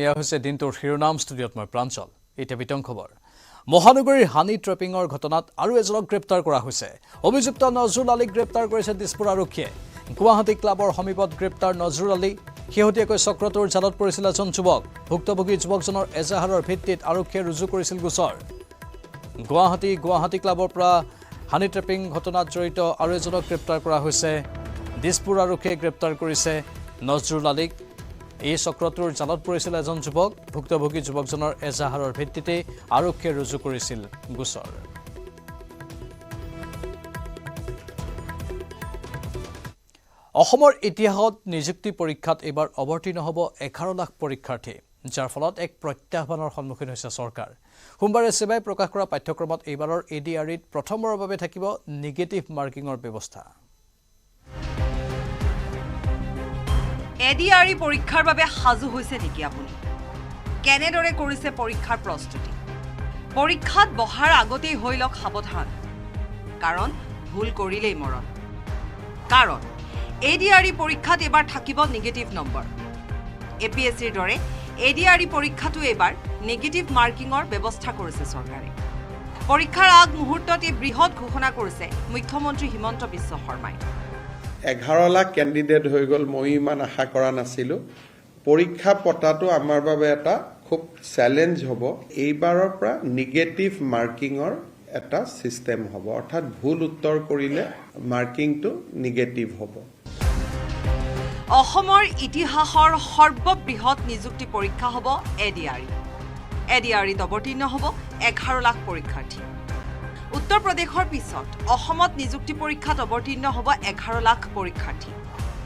এয়া হৈছে দিনটোৰ শিৰোনাম ষ্টুডিঅ'ত মই প্ৰাঞ্চল এতিয়া বিতং খবৰ মহানগৰীৰ হানি ট্ৰেপিংৰ ঘটনাত আৰু এজনক গ্ৰেপ্তাৰ কৰা হৈছে অভিযুক্ত নজৰুল আলীক গ্ৰেপ্তাৰ কৰিছে দিছপুৰ আৰক্ষীয়ে গুৱাহাটী ক্লাবৰ সমীপত গ্ৰেপ্তাৰ নজৰুল আলী শেহতীয়াকৈ চক্ৰটোৰ জালত পৰিছিল এজন যুৱক ভুক্তভোগী যুৱকজনৰ এজাহাৰৰ ভিত্তিত আৰক্ষীয়ে ৰুজু কৰিছিল গোচৰ গুৱাহাটী ক্লাবৰ পৰা হানি ট্ৰেপিং ঘটনাত জড়িত আৰু এজনক গ্ৰেপ্তাৰ কৰা হৈছে দিছপুৰ আৰক্ষীয়ে গ্ৰেপ্তাৰ কৰিছে নজৰুল আলীক এই চক্ৰটোৰ জালত পৰিছিল এজন যুৱক ভুক্তভোগী যুৱকজনৰ এজাহাৰৰ ভিত্তিতে আৰক্ষীয়ে ৰুজু কৰিছিল গোচৰ অসমৰ ইতিহাসত নিযুক্তি পৰীক্ষাত এবাৰ অৱতীৰ্ণ হ'ব 11 লাখ পৰীক্ষাৰ্থী যাৰ ফলত এক প্ৰত্যাহ্বানৰ সন্মুখীন হৈছে চৰকাৰ সোমবাৰে সেৱাই প্ৰকাশ কৰা পাঠ্যক্ৰমত এইবাৰৰ এডিআৰইত প্ৰথমবাৰৰ বাবে থাকিব নিগেটিভ মাৰ্কিংৰ ব্যৱস্থা এডিআৰই পৰীক্ষাৰ বাবে সাজু হৈছে নেকি আপুনি কেনেদৰে কৰিছে পৰীক্ষাৰ প্ৰস্তুতি পৰীক্ষাত বহাৰ আগতেই হৈ লওক সাৱধান কাৰণ ভুল কৰিলেই মৰণ কাৰণ এডিআৰই পৰীক্ষাত এবাৰ থাকিব নিগেটিভ নম্বৰ এপিএছচিৰ দৰে এডিআৰই পৰীক্ষাটো এবাৰ নিগেটিভ মাৰ্কিংৰ ব্যৱস্থা কৰিছে চৰকাৰে পৰীক্ষাৰ আগ মুহূৰ্তত এই বৃহৎ ঘোষণা কৰিছে মুখ্যমন্ত্ৰী হিমন্ত বিশ্ব শৰ্মাই 11 লাখ কেণ্ডিডেট হৈ গ'ল মই ইমান আশা কৰা নাছিলোঁ পৰীক্ষা পতাটো আমাৰ বাবে এটা খুব চ্যালেঞ্জ হ'ব এইবাৰৰ পৰা নিগেটিভ মাৰ্কিংৰ এটা সিস্টেম হ'ব অৰ্থাৎ ভুল উত্তৰ কৰিলে মাৰ্কিংটো নিগেটিভ হ'ব অসমৰ ইতিহাসৰ সৰ্ববৃহৎ নিযুক্তি পৰীক্ষা হ'ব এডিআৰইত অৱতীৰ্ণ হ'ব 11 লাখ পৰীক্ষাৰ্থী উত্তৰ প্ৰদেশৰ পিছত অসমত নিযুক্তি পৰীক্ষাত অৱতীৰ্ণ হ'ব 11 লাখ পৰীক্ষাৰ্থী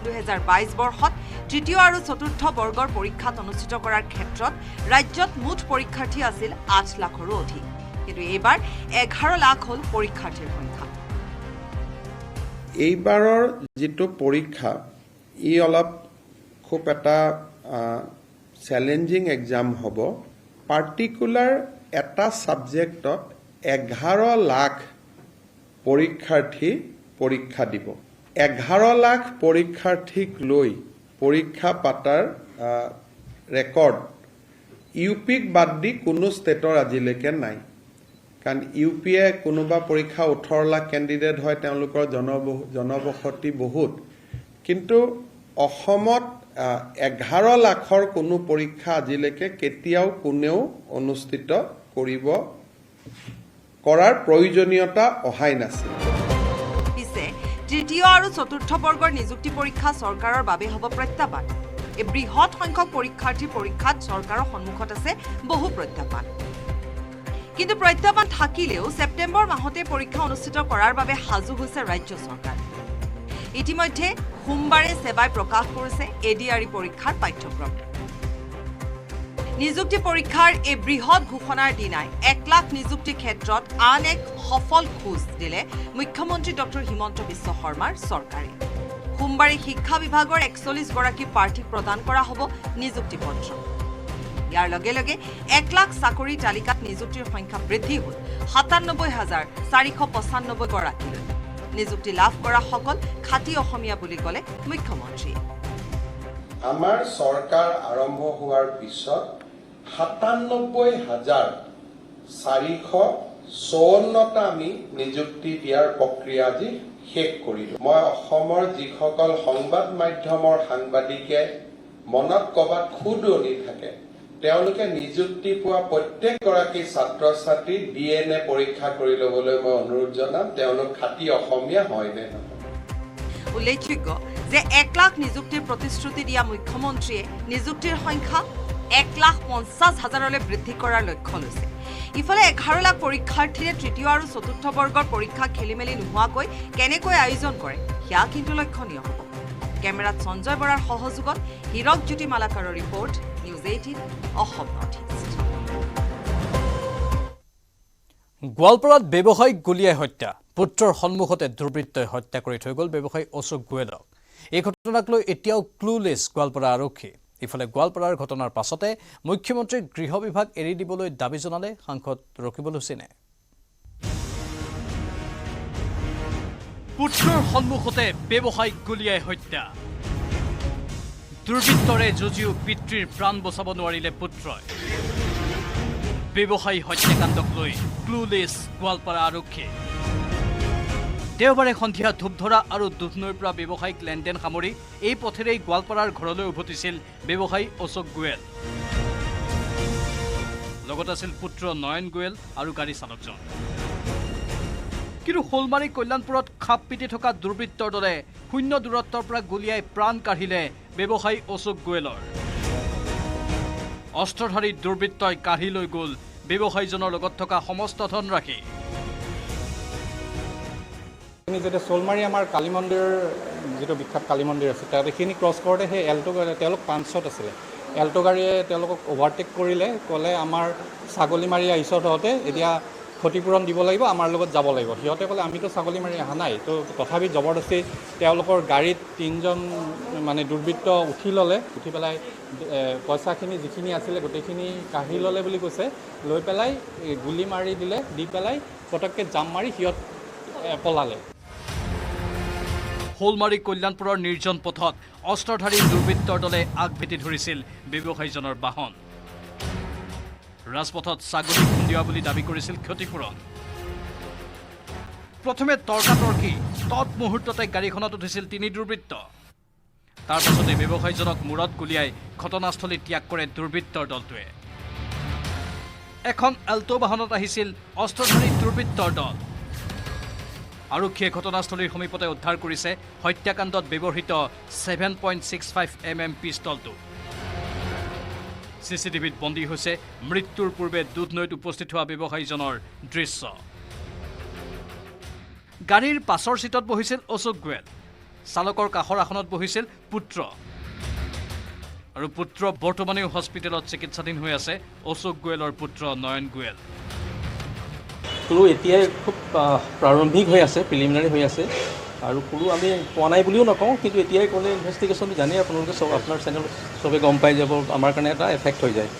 2022 বৰ্ষত তৃতীয় আৰু চতুৰ্থ বৰ্গৰ পৰীক্ষাত অনুষ্ঠিত কৰাৰ ক্ষেত্ৰত ৰাজ্যত মুঠ পৰীক্ষাৰ্থী আছিল 8 লাখৰো অধিক কিন্তু এইবাৰ 11 লাখ হ'ল পৰীক্ষাৰ্থীৰ সংখ্যা এইবাৰৰ যেটো পৰীক্ষা ই অলপ খুব এটা চ্যালেঞ্জিং এক্সাম হ'ব পাৰ্টিকুলাৰ এটা সাবজেক্টত 11 লাখ পৰীক্ষাৰ্থী পৰীক্ষা দিব 11 লাখ পৰীক্ষাৰ্থীক লৈ পৰীক্ষা পাতাৰ ৰেকৰ্ড ইউপিক বাদ দি কোনো ষ্টেটৰ আজিলৈকে নাই কাৰণ ইউপিয়ে কোনোবা পৰীক্ষা 18 লাখ কেণ্ডিডেট হয় তেওঁলোকৰ জনবসতি বহুত কিন্তু অসমত 11 লাখৰ কোনো পৰীক্ষা আজিলৈকে কেতিয়াও কোনেও অনুষ্ঠিত কৰাৰ প্ৰয়োজনীয়তা অহাই নাছিল পিছে তৃতীয় আৰু চতুৰ্থ বৰ্গৰ নিযুক্তি পৰীক্ষা চৰকাৰৰ বাবে হ'ব প্ৰত্যাহ্বান এই বৃহৎ সংখ্যক পৰীক্ষাৰ্থীৰ পৰীক্ষাত চৰকাৰৰ সন্মুখত আছে বহু প্ৰত্যাহ্বান কিন্তু প্ৰত্যাহ্বান থাকিলেও ছেপ্টেম্বৰ মাহতে পৰীক্ষা অনুষ্ঠিত কৰাৰ বাবে সাজু হৈছে ৰাজ্য চৰকাৰ ইতিমধ্যে সোমবাৰে সেৱাই প্ৰকাশ কৰিছে এডিআৰই পৰীক্ষাৰ পাঠ্যক্ৰম নিযুক্তি পৰীক্ষাৰ এই বৃহৎ ঘোষণাৰ দিনাই 1 লাখ নিযুক্তি ক্ষেত্ৰত আন এক সফল খোজ দিলে মুখ্যমন্ত্ৰী ডক্টৰ হিমন্ত বিশ্ব শৰ্মাৰ চৰকাৰে সোমবাৰে শিক্ষা বিভাগৰ 41 গৰাকী প্ৰাৰ্থীক প্ৰদান কৰা হ'ব নিযুক্তি পত্ৰ ইয়াৰ লগে লগে 1 লাখ চাকৰি তালিকাত নিযুক্তিৰ সংখ্যা বৃদ্ধি হ'ল 97,495 গৰাকীলৈ নিযুক্তি লাভ কৰা সকল খাটি অসমীয়া বুলি ক'লে মুখ্যমন্ত্ৰী আমাৰ চৰকাৰ আৰম্ভ হোৱাৰ পিছত 97,454টা আমি নিযুক্তি দিয়াৰ প্ৰক্ৰিয়া আজি শেষ কৰিলো মই অসমৰ যিসকল সংবাদ মাধ্যমৰ সাংবাদিকে মনত কবাত খুদনি থাকে তেওঁলোকে নিযুক্তি পোৱা প্ৰত্যেক গৰাকী ছাত্ৰ ছাত্ৰী ডিএনএ পৰীক্ষা কৰি ল'বলৈ মই অনুৰোধ জনাম তেওঁলোক খাটি অসমীয়া হয় নে নহয় উল্লেখযোগ্য যে 1 লাখ নিযুক্তিৰ প্ৰতিশ্ৰুতি দিয়া মুখ্যমন্ত্ৰীয়ে নিযুক্তিৰ সংখ্যা 1,50,000লৈ বৃদ্ধি কৰাৰ লক্ষ্য লৈছে ইফালে 11 লাখ পৰীক্ষাৰ্থীৰে তৃতীয় আৰু চতুৰ্থ বৰ্গৰ পৰীক্ষা খেলিমেলি নোহোৱাকৈ কেনেকৈ আয়োজন কৰে সেয়া কিন্তু লক্ষণীয় হ'ব কেমেৰাত সঞ্জয় বৰাৰ সহযোগত হিৰক জ্যোতি মালাকাৰৰ report news 18 Assam north east গোৱালপাৰাত ব্যৱসায়িক গুলীয়াই হত্যা পুত্ৰৰ সন্মুখতে দুৰ্বৃত্তই হত্যা কৰি থৈ গ'ল ব্যৱসায়ী অশোক গোৱেলক এই ঘটনাক লৈ এতিয়াও ক্লুলেছ গোৱালপাৰা আৰক্ষী ইফালে গোৱালপাৰাৰ ঘটনাৰ পাছতে মুখ্যমন্ত্ৰীৰ গৃহ বিভাগ এৰি দিবলৈ দাবী জনালে সাংসদ ৰকিবুল হুছেইনে পুত্ৰৰ সন্মুখতে ব্যৱসায়িক গুলীয়াই হত্যা দুৰ্বৃত্তৰে যুঁজিও পিতৃৰ প্ৰাণ বচাব নোৱাৰিলে পুত্ৰই। ব্যৱসায়ী হত্যাকাণ্ডক লৈ ক্লুলেছ গোৱালপাৰা আৰক্ষী। দেওবাৰে সন্ধিয়া ধূপধৰা আৰু দুধনৈৰ পৰা ব্যৱসায়িক লেনদেন সামৰি এই পথেৰেই গোৱালপাৰাৰ ঘৰলৈ উভতিছিল ব্যৱসায়ী অশোক গোৱেল। লগত আছিল পুত্ৰ নয়ন গোৱেল আৰু গাড়ী চালকজন। কিন্তু শোলমাৰী কল্যাণপুৰত খাপ পিটি থকা দুৰ্বৃত্তৰ দলে শূন্য দূৰত্বৰ পৰা গুলীয়াই প্ৰাণ কাঢ়িলে ব্যৱসায়ী অশোক গোৱেলৰ। অস্ত্ৰধাৰী দুৰ্বৃত্তই কাঢ়ি লৈ গ'ল ব্যৱসায়ীজনৰ লগত থকা সমস্ত ধনৰাশি। যেতিয়া শোলমাৰী আমাৰ কালী মন্দিৰৰ যিটো বিখ্যাত কালী মন্দিৰ আছে তাত এইখিনি ক্ৰছ কৰোঁতে সেই এল্টো গাড়ী তেওঁলোক 500 আছিলে। এল্টো গাড়ীয়ে তেওঁলোকক অভাৰটেক কৰিলে, ক'লে আমাৰ ছাগলীমাৰী আহিছ তহঁতে, এতিয়া ক্ষতিপূৰণ দিব লাগিব, আমাৰ লগত যাব লাগিব। সিহঁতে ক'লে আমিতো ছাগলীমাৰী অহা নাই, তো তথাপি জবৰদস্তি তেওঁলোকৰ গাড়ীত 3জন মানে দুৰ্বৃত্ত উঠি ল'লে। উঠি পেলাই পইচাখিনি যিখিনি আছিলে গোটেইখিনি কাঢ়ি ল'লে বুলি কৈছে। লৈ পেলাই গুলি মাৰি দিলে, দি পেলাই পটককৈ জাম মাৰি সিহঁত পলালে। শোলমাৰী কল্যাণপুৰৰ নিৰ্জন পথত অস্ত্ৰধাৰী দুৰ্বৃত্তৰ দলে আগভেটি ধৰিছিল ব্যৱসায়ীজনৰ বাহন। ৰাজপথত ছাগলী খুন্দিওৱা বুলি দাবী কৰিছিল ক্ষতিপূৰণ। প্ৰথমে তৰ্কাতৰ্কি তৎমুহূৰ্ততে গাড়ীখনত উঠিছিল 3 দুৰ্বৃত্ত। তাৰ পাছতে ব্যৱসায়ীজনক মূৰত গুলীয়াই ঘটনাস্থলী ত্যাগ কৰে দুৰ্বৃত্তৰ দলটোৱে। এখন এল্টো বাহনত আহিছিল অস্ত্ৰধাৰী দুৰ্বৃত্তৰ দল। আৰক্ষীয়ে ঘটনাস্থলীৰ সমীপতে উদ্ধাৰ কৰিছে হত্যাকাণ্ডত ব্যৱহৃত 7.65 mm পিষ্টলটো। চিচিটিভিত বন্দী হৈছে মৃত্যুৰ পূৰ্বে দুধনৈত উপস্থিত হোৱা ব্যৱসায়ীজনৰ দৃশ্য। গাড়ীৰ পাছৰ চিটত বহিছিল অশোক গোৱেল, চালকৰ কাষৰ আসনত বহিছিল পুত্ৰ। আৰু পুত্ৰ বৰ্তমানেও হস্পিটেলত চিকিৎসাধীন হৈ আছে অশোক গোৱেলৰ পুত্ৰ নয়ন গোৱেল। ক্লু এতিয়াই খুব প্ৰাৰম্ভিক হৈ আছে, প্ৰিলিমিনাৰী হৈ আছে, আৰু ক্লু আমি পোৱা নাই বুলিও নকওঁ, কিন্তু এতিয়াই ক'লে ইনভেষ্টিগেশ্যনটো জানেই আপোনালোকে চব, আপোনাৰ চেনেল চবে গম পাই যাব, আমাৰ কাৰণে এটা এফেক্ট হৈ যায়।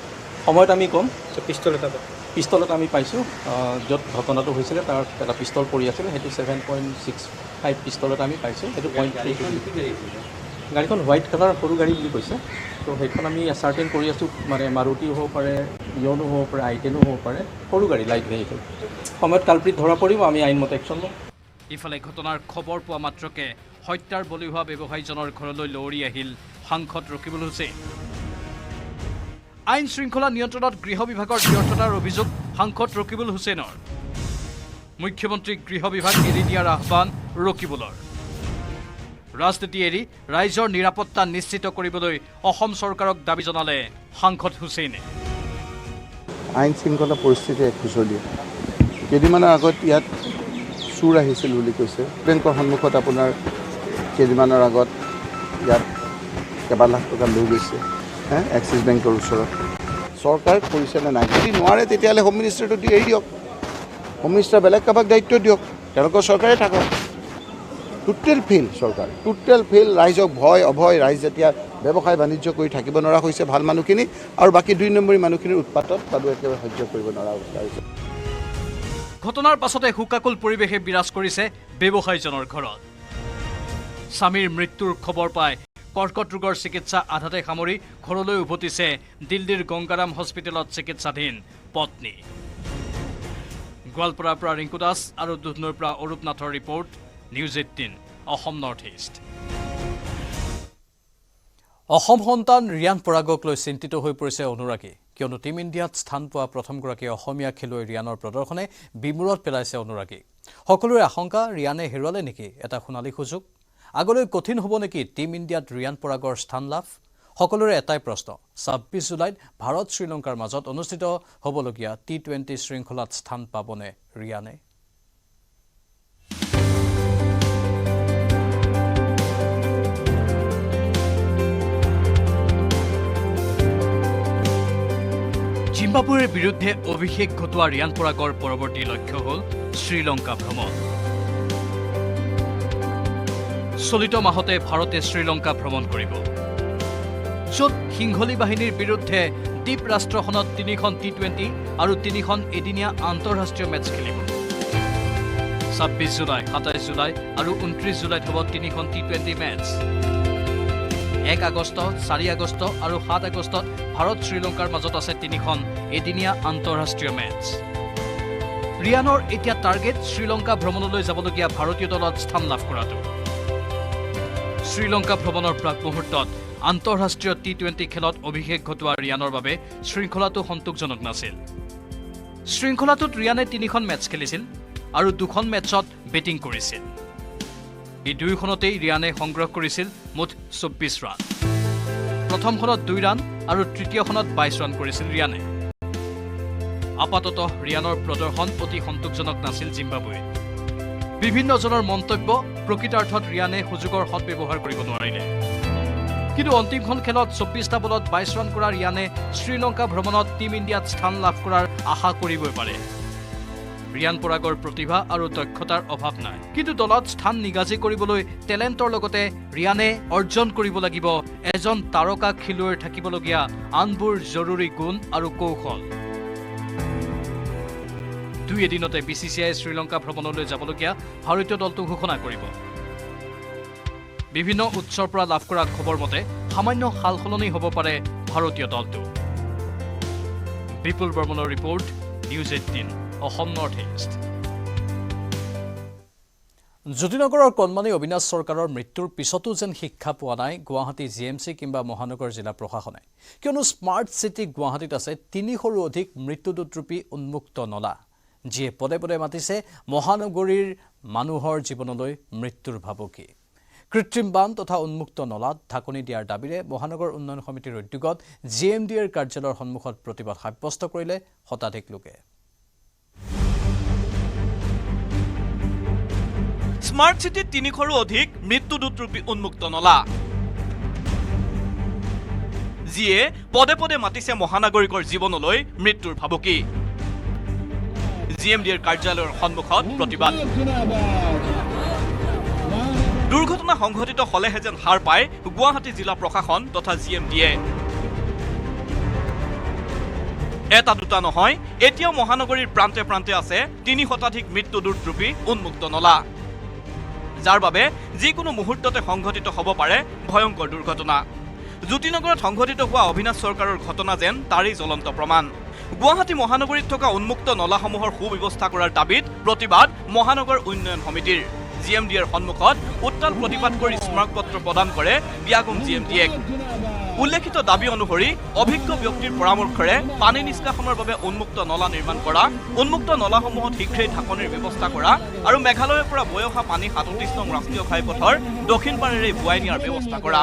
সময়ত আমি ক'ম। পিষ্টল এটা আমি পাইছোঁ, য'ত ঘটনাটো হৈছিলে তাৰ এটা পিষ্টল পৰি আছিলে, সেইটো 7.65 পিষ্টল এটা আমি পাইছোঁ। সেইটো গাড়ীখন হোৱাইট কালাৰ সৰু গাড়ী বুলি কৈছে, তো সেইখন আমি চাৰ্টেইন কৰি আছোঁ, মানে মাৰুতিও হ'ব পাৰে, ইয়নো হ'ব পাৰে, I10ও হ'ব পাৰে, সৰু গাড়ী, লাইট ভেহিকেল। সময়ত কালপ্ৰিট ধৰা পৰিব, আমি আইনমতে একশ্যন ল'ম। ইফালে ঘটনাৰ খবৰ পোৱা মাত্ৰকে হত্যাৰ বলি হোৱা ব্যৱসায়ীজনৰ ঘৰলৈ লৌৰি আহিল সাংসদ ৰকিবুল হুছেইন। আইন শৃংখলা নিয়ন্ত্ৰণত গৃহ বিভাগৰ ব্যৰ্থতাৰ অভিযোগ সাংসদ ৰকিবুল হুছেইনৰ। মুখ্যমন্ত্ৰীক গৃহ বিভাগ এৰি দিয়াৰ আহ্বান ৰকিবুলৰ। ৰাজনীতি এৰি ৰাইজৰ নিৰাপত্তা নিশ্চিত কৰিবলৈ অসম চৰকাৰক দাবী জনালে সাংসদ হুছেইনে। আইন শৃংখলা পৰিস্থিতি একোচলীয়া। কেইদিনমানৰ আগত ইয়াত চুৰ আহিছিল বুলি কৈছে। বেংকৰ সন্মুখত আপোনাৰ কেইদিনমানৰ আগত ইয়াত কেইবা লাখ টকা লৈ গৈছে, এক্সিছ বেংকৰ ওচৰত। চৰকাৰ কৰিছে নে নাই? যদি নোৱাৰে তেতিয়াহ'লে হোম মিনিষ্টাৰটো দি এৰি দিয়ক। হোম মিনিষ্টাৰ বেলেগ কাৰোবাক দায়িত্ব দিয়ক, তেওঁলোকৰ চৰকাৰে থাকক। টোটেল ফেইল চৰকাৰ, টোটেল ফেইল। ৰাইজক ভয় অভয়, ৰাইজ যেতিয়া ব্যৱসায় বাণিজ্য কৰি থাকিব নোৱাৰা হৈছে ভাল মানুহখিনি, আৰু বাকী 2 নম্বৰী মানুহখিনিৰ উৎপাতত তাতো একেবাৰে সহ্য কৰিব নোৱাৰা অৱস্থা হৈছে। ঘটনাৰ পাছতে শোকাকুল পৰিৱেশে বিৰাজ কৰিছে ব্যৱসায়ীজনৰ ঘৰত। স্বামীৰ মৃত্যুৰ খবৰ পাই কৰ্কট ৰোগৰ চিকিৎসা আধাতে সামৰি ঘৰলৈ উভতিছে দিল্লীৰ গংগাৰাম হস্পিটেলত চিকিৎসাধীন পত্নী। গোৱালপাৰাৰ পৰা ৰিংকু দাস আৰু দুধনৈৰ পৰা অৰূপ নাথৰ report, news 18 Assam north east. Assam সন্তান ৰিয়ান পৰাগক লৈ চিন্তিত হৈ পৰিছে অনুৰাগী, কিয়নো টীম ইণ্ডিয়াত স্থান পোৱা প্ৰথমগৰাকী অসমীয়া খেলুৱৈ ৰিয়ানৰ প্ৰদৰ্শনে বিমূৰত পেলাইছে অনুৰাগীক। সকলোৰে আশংকা ৰিয়ানে হেৰুৱালে নেকি এটা সোণালী সুযোগ? আগলৈ কঠিন হ'ব নেকি টীম ইণ্ডিয়াত ৰিয়ান পৰাগৰ স্থান লাভ? সকলোৰে এটাই প্ৰশ্ন, 26 জুলাইত ভাৰত শ্ৰীলংকাৰ মাজত অনুষ্ঠিত হ'বলগীয়া T20 শৃংখলাত স্থান পাবনে ৰিয়ানে? জিম্বাবুৱেৰ বিৰুদ্ধে অভিষেক ঘটোৱা ৰিয়ান পৰাগৰ পৰৱৰ্তী লক্ষ্য হ'ল শ্ৰীলংকা ভ্ৰমণ। চলিত মাহতে ভাৰতে শ্ৰীলংকা ভ্ৰমণ কৰিব, য'ত সিংহলী বাহিনীৰ বিৰুদ্ধে দ্বীপ ৰাষ্ট্ৰখনত 3খন T20 আৰু 3খন এদিনীয়া আন্তঃৰাষ্ট্ৰীয় মেচ খেলিব। 26 জুলাই, 27 জুলাই আৰু 29 জুলাইত হ'ব 3খন T20 মেচ। 1 আগষ্ট, 4 আগষ্ট আৰু 7 আগষ্টত ভাৰত শ্ৰীলংকাৰ মাজত আছে 3খন এদিনীয়া আন্তঃৰাষ্ট্ৰীয় মেচ। ৰিয়ানৰ এতিয়া টাৰ্গেট শ্ৰীলংকা ভ্ৰমণলৈ যাবলগীয়া ভাৰতীয় দলত স্থান লাভ কৰাটো। শ্ৰীলংকা ভ্ৰমণৰ প্ৰাক মুহূৰ্তত আন্তঃৰাষ্ট্ৰীয় T20 খেলত অভিষেক ঘটোৱা ৰিয়ানৰ বাবে শৃংখলাটো সন্তোষজনক নাছিল। শৃংখলাটোত ৰিয়ানে 3খন মেচ খেলিছিল আৰু 2খন মেচত বেটিং কৰিছিল। এই 2খনতেই ৰিয়ানে সংগ্ৰহ কৰিছিল মুঠ 24 ৰান। প্ৰথমখনত 2 ৰান আৰু তৃতীয়খনত 22 ৰান কৰিছিল ৰিয়ানে। আপাততঃ ৰিয়ানৰ প্ৰদৰ্শন অতি সন্তোষজনক নাছিল জিম্বাবুৱে। বিভিন্নজনৰ মন্তব্য প্ৰকৃতাৰ্থত ৰিয়ানে সুযোগৰ সৎব্যৱহাৰ কৰিব নোৱাৰিলে। কিন্তু অন্তিমখন খেলত 24টা বলত 22 ৰান কৰা ৰিয়ানে শ্ৰীলংকা ভ্ৰমণত টীম ইণ্ডিয়াত স্থান লাভ কৰাৰ আশা কৰিবই পাৰে। ৰিয়ান পৰাগৰ প্ৰতিভা আৰু দক্ষতাৰ অভাৱ নাই, কিন্তু দলত স্থান নিগাজী কৰিবলৈ টেলেণ্টৰ লগতে ৰিয়ানে অৰ্জন কৰিব লাগিব এজন তাৰকা খেলুৱৈৰ থাকিবলগীয়া আনবোৰ জৰুৰী গুণ আৰু কৌশল। 2 এদিনতে BCCI শ্ৰীলংকা ভ্ৰমণলৈ যাবলগীয়া ভাৰতীয় দলটো ঘোষণা কৰিব। বিভিন্ন উৎসৰ পৰা লাভ কৰা খবৰ মতে সামান্য সালসলনি হ'ব পাৰে ভাৰতীয় দলটো। বিপুল বৰ্মনৰ report, news 18 Assam north east. জ্যোতিনগৰৰ কণমানি অবিনাশ চৰকাৰৰ মৃত্যুৰ পিছতো যেন শিক্ষা পোৱা নাই গুৱাহাটী GMC কিংবা মহানগৰ জিলা প্ৰশাসনে, কিয়নো স্মাৰ্ট চিটি গুৱাহাটীত আছে 300ৰো অধিক মৃত্যুদূতৰূপী উন্মুক্ত নলা, যিয়ে পদে পদে মাতিছে মহানগৰীৰ মানুহৰ জীৱনলৈ মৃত্যুৰ ভাবুকি। কৃত্ৰিম বান তথা উন্মুক্ত নলাত ঢাকনি দিয়াৰ দাবীৰে মহানগৰ উন্নয়ন সমিতিৰ উদ্যোগত GMDৰ কাৰ্যালয়ৰ সন্মুখত প্ৰতিবাদ সাব্যস্ত কৰিলে শতাধিক লোকে। স্মাৰ্ট চিটিত 300ৰো অধিক মৃত্যুদূতৰূপী উন্মুক্ত নলা, যিয়ে পদে পদে মাতিছে মহানাগৰিকৰ জীৱনলৈ মৃত্যুৰ ভাবুকি। GMDৰ কাৰ্যালয়ৰ সন্মুখত প্ৰতিবাদ। দুৰ্ঘটনা সংঘটিত হলেহে যেন হাৰ পায় গুৱাহাটী জিলা প্ৰশাসন তথা GMDয়ে। এটা দুটা নহয়, এতিয়াও মহানগৰীৰ প্ৰান্তে প্ৰান্তে আছে 3 শতাধিক মৃত্যুদূতৰূপী উন্মুক্ত নলা, যাৰ বাবে যিকোনো মুহূৰ্ততে সংঘটিত হ'ব পাৰে ভয়ংকৰ দুৰ্ঘটনা। জ্যোতিনগৰত সংঘটিত হোৱা অবিনাশ চৰকাৰৰ ঘটনা যেন তাৰেই জ্বলন্ত প্ৰমাণ। গুৱাহাটী মহানগৰীত থকা উন্মুক্ত নলাসমূহৰ সুব্যৱস্থা কৰাৰ দাবীত প্ৰতিবাদ মহানগৰ উন্নয়ন সমিতিৰ। GMDৰ সন্মুখত উত্তাল প্ৰতিবাদ কৰি স্মাৰকপত্ৰ প্ৰদান কৰে বিয়াগুম GMDয়ে। উল্লেখিত দাবী অনুসৰি অভিজ্ঞ ব্যক্তিৰ পৰামৰ্শৰে পানী নিষ্কাশনৰ বাবে উন্মুক্ত নলা নিৰ্মাণ কৰা, উন্মুক্ত নলাসমূহত শীঘ্ৰেই ঢাকনিৰ ব্যৱস্থা কৰা আৰু মেঘালয়ৰ পৰা বৈ অহা পানী 37 নং ৰাষ্ট্ৰীয় ঘাইপথৰ দক্ষিণ পাৰেৰে বোৱাই নিয়াৰ ব্যৱস্থা কৰা।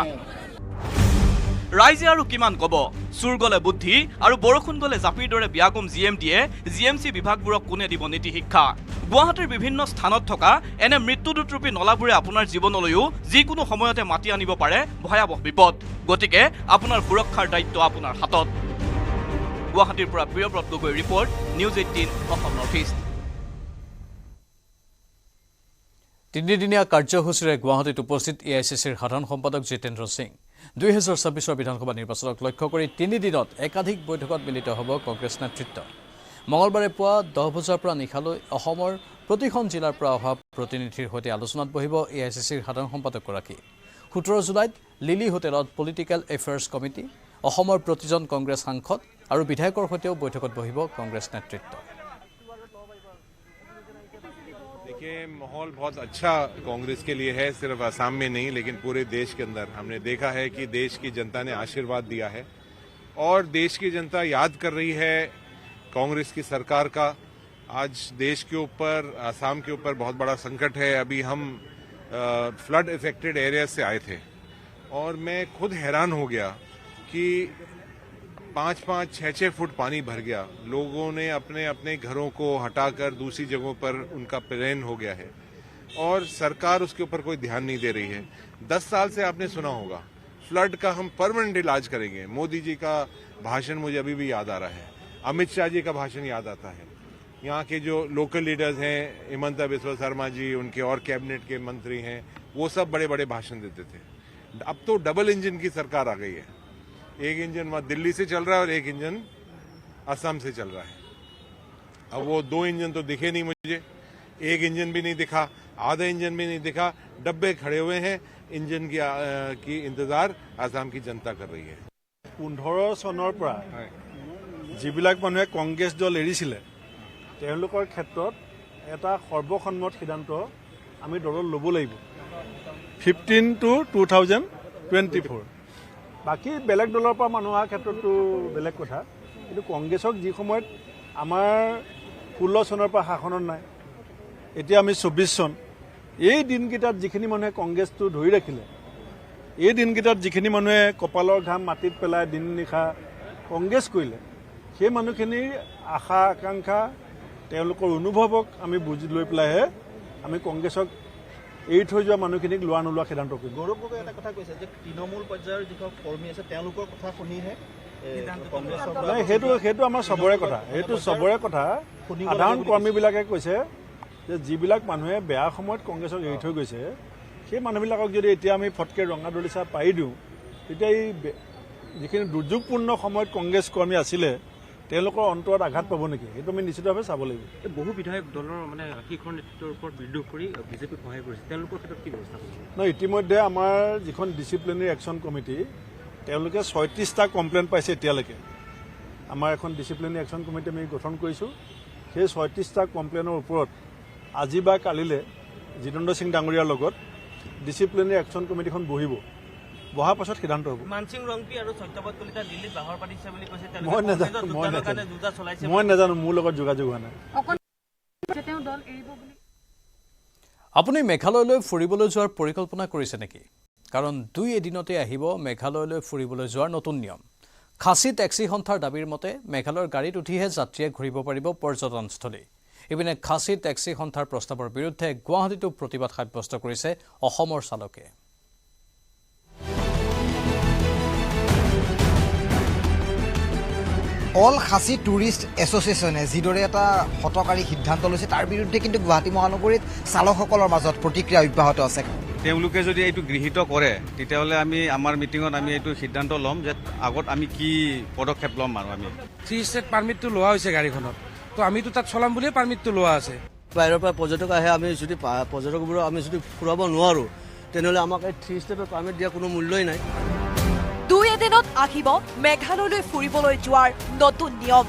ৰাইজে আৰু কিমান ক'ব? চুৰ গলে বুদ্ধি আৰু বৰষুণ গলে জাপিৰ দৰে বিয়াগুম GMDয়ে GMC বিভাগবোৰক কোনে দিব নীতি শিক্ষা? গুৱাহাটীৰ বিভিন্ন স্থানত থকা এনে মৃত্যুদূতৰূপী নলাবোৰে আপোনাৰ জীৱনলৈও যিকোনো সময়তে মাতি আনিব পাৰে ভয়াৱহ বিপদ। গতিকে আপোনাৰ সুৰক্ষাৰ দায়িত্ব আপোনাৰ হাতত। গুৱাহাটীৰ পৰা প্ৰিয়ব্ৰত গগৈৰ report, news 18 Assam north east. 3দিনীয়া কাৰ্যসূচীৰে গুৱাহাটীত উপস্থিত AICCৰ সাধাৰণ সম্পাদক জিতেন্দ্ৰ সিং। 2024 বিধানসভা নিৰ্বাচনক লক্ষ্য কৰি 3 দিনত একাধিক বৈঠকত মিলিত হ'ব কংগ্ৰেছ নেতৃত্ব। মঙলবাৰে পুৱা 10 বজাৰ পৰা নিশালৈ অসমৰ প্ৰতিখন জিলাৰ পৰা অহা প্ৰতিনিধিৰ সৈতে আলোচনাত বহিব AICCৰ সাধাৰণ সম্পাদকগৰাকী। 17 জুলাইত লিলি হোটেলত পলিটিকেল এফেয়াৰ্ছ কমিটি, অসমৰ প্ৰতিজন কংগ্ৰেছ সাংসদ আৰু বিধায়কৰ সৈতেও বৈঠকত বহিব কংগ্ৰেছ নেতৃত্ব। देखिए, माहौल बहुत अच्छा कांग्रेस के लिए है, सिर्फ असम में नहीं लेकिन पूरे देश के अंदर। हमने देखा है कि देश की जनता ने आशीर्वाद दिया है और देश की जनता याद कर रही है कांग्रेस की सरकार का। आज देश के ऊपर, असम के ऊपर बहुत बड़ा संकट है। अभी हम फ्लड इफेक्टेड एरिया से आए थे और मैं खुद हैरान हो गया कि 5-5, 6-6 फुट पानी भर गया। लोगों ने अपने अपने घरों को हटाकर दूसरी जगहों पर उनका प्लेन हो गया है और सरकार उसके ऊपर कोई ध्यान नहीं दे रही है। 10 साल से आपने सुना होगा फ्लड का हम परमानेंट इलाज करेंगे। मोदी जी का भाषण मुझे अभी भी याद आ रहा है, अमित शाह जी का भाषण याद आता है। यहाँ के जो लोकल लीडर्स हैं, हिमंता बिस्वा शर्मा जी, उनके और कैबिनेट के मंत्री हैं, वो सब बड़े बड़े भाषण देते थे। अब तो डबल इंजन की सरकार आ गई है। एक इंजन वहां दिल्ली से चल रहा है और एक इंजन असम से चल रहा है। अब वो 2 इंजन तो दिखे नहीं मुझे, एक इंजन भी नहीं दिखा आधा इंजन भी नहीं दिखा, डब्बे खड़े हुए हैं, इंजन की इंतजार आसाम की जनता कर रही है। 15 চনৰ পৰা যিবিলাক মানুহে কংগ্ৰেছ দল এৰিছিলে তেওঁলোকৰ ক্ষেত্ৰত এটা সৰ্বসন্মত সিদ্ধান্ত আমি দলত ল'ব লাগিব 15 to 2024 বাকী বেলেগ দলৰ পৰা মানুহ অহাৰ ক্ষেত্ৰতো বেলেগ কথা কিন্তু কংগ্ৰেছক যি সময়ত আমাৰ 16 চনৰ পৰা শাসনত নাই এতিয়া আমি 24 চন এই দিনকেইটাত যিখিনি মানুহে কংগ্ৰেছটো ধৰি ৰাখিলে এই দিনকেইটাত যিখিনি মানুহে কপালৰ ঘাম মাটিত পেলাই দিন নিশা কংগ্ৰেছ কৰিলে সেই মানুহখিনিৰ আশা আকাংক্ষা তেওঁলোকৰ অনুভৱক আমি বুজি লৈ পেলাইহে আমি কংগ্ৰেছক এই থৈ যোৱা মানুহখিনিক লোৱা নোলোৱা সিদ্ধান্ত কৰিম। গৌৰৱ গগৈ এটা কথা কৈছে যে তৃণমূল পৰ্যায়ৰ যিসকল কৰ্মী আছে তেওঁলোকৰ কথা শুনিহে সেইটো আমাৰ চবৰে কথা সেইটো চবৰে কথা সাধাৰণ কৰ্মীবিলাকে কৈছে যে যিবিলাক মানুহে বেয়া সময়ত কংগ্ৰেছক এৰি থৈ গৈছে সেই মানুহবিলাকক যদি এতিয়া আমি ফটকে ৰঙা দলিচা পাই দিওঁ তেতিয়া এই যিখিনি দুৰ্যোগপূৰ্ণ সময়ত কংগ্ৰেছ কৰ্মী আছিলে তেওঁলোকৰ অন্তৰত আঘাত পাব নেকি সেইটো আমি নিশ্চিতভাৱে চাব লাগিব। বহু বিধায়ক দলৰ মানে শীৰ্ষ নেতৃত্বৰ ওপৰত বিদ্ৰোহ কৰি বিজেপিক সহায় কৰিছে তেওঁলোকৰ ক্ষেত্ৰত কি ব্যৱস্থা কৰিব? নহয় ইতিমধ্যে আমাৰ যিখন ডিচিপ্লিনাৰী একশ্যন কমিটি তেওঁলোকে 36টা কমপ্লেইন পাইছে এতিয়ালৈকে আমাৰ এখন ডিচিপ্লিনাৰী একশ্যন কমিটি আমি গঠন কৰিছোঁ সেই 36টা কমপ্লেইনৰ ওপৰত আজি বা কালিলৈ জিতেন্দ্ৰ সিং ডাঙৰীয়াৰ লগত ডিচিপ্লিনাৰী একশ্যন কমিটিখন বহিব বহাৰ পাছত সিদ্ধান্ত হ'ব। মানসিং ৰংপি আৰু সত্যপদ কলিতা দিল্লীত বাহৰ পাতিছে বুলি কৈছে মই নাজানো মোৰ লগত যোগাযোগ হোৱা নাই। আপুনি মেঘালয়লৈ ফুৰিবলৈ যোৱাৰ পৰিকল্পনা কৰিছে নেকি? কাৰণ 2 এদিনতে আহিব মেঘালয়লৈ ফুৰিবলৈ যোৱাৰ নতুন নিয়ম। খাচী টেক্সি সন্থাৰ দাবীৰ মতে মেঘালয়ৰ গাড়ীত উঠিহে যাত্ৰীয়ে ঘূৰিব পাৰিব পৰ্যটনস্থলী। ইপিনে খাচী টেক্সি সন্থাৰ প্ৰস্তাৱৰ বিৰুদ্ধে গুৱাহাটীতো প্ৰতিবাদ সাব্যস্ত কৰিছে অসমৰ চালকে। অল খাচী টুৰিষ্ট এছ'চিয়েশ্যনে যিদৰে এটা হতকাৰী সিদ্ধান্ত লৈছে তাৰ বিৰুদ্ধে কিন্তু গুৱাহাটী মহানগৰীত চালকসকলৰ মাজত প্ৰতিক্ৰিয়া অব্যাহত আছে। তেওঁলোকে যদি এইটো গৃহীত কৰে তেতিয়াহ'লে আমি আমাৰ মিটিঙত আমি এইটো সিদ্ধান্ত ল'ম যে আগত আমি কি পদক্ষেপ ল'ম আৰু আমি 3 ষ্টেট পাৰ্মিটটো লোৱা হৈছে গাড়ীখনত তো আমিতো তাত চলাম বুলিয়ে পাৰ্মিটটো লোৱা আছে। বাহিৰৰ পৰা পৰ্যটক আহে আমি যদি পৰ্যটকবোৰক আমি যদি ফুৰাব নোৱাৰোঁ তেনেহ'লে আমাক এই 3 ষ্টেটৰ পাৰ্মিট দিয়া কোনো মূল্যই নাই। 2 এদিনত আহিব মেঘালয়লৈ ফুৰিবলৈ যোৱাৰ নতুন নিয়ম।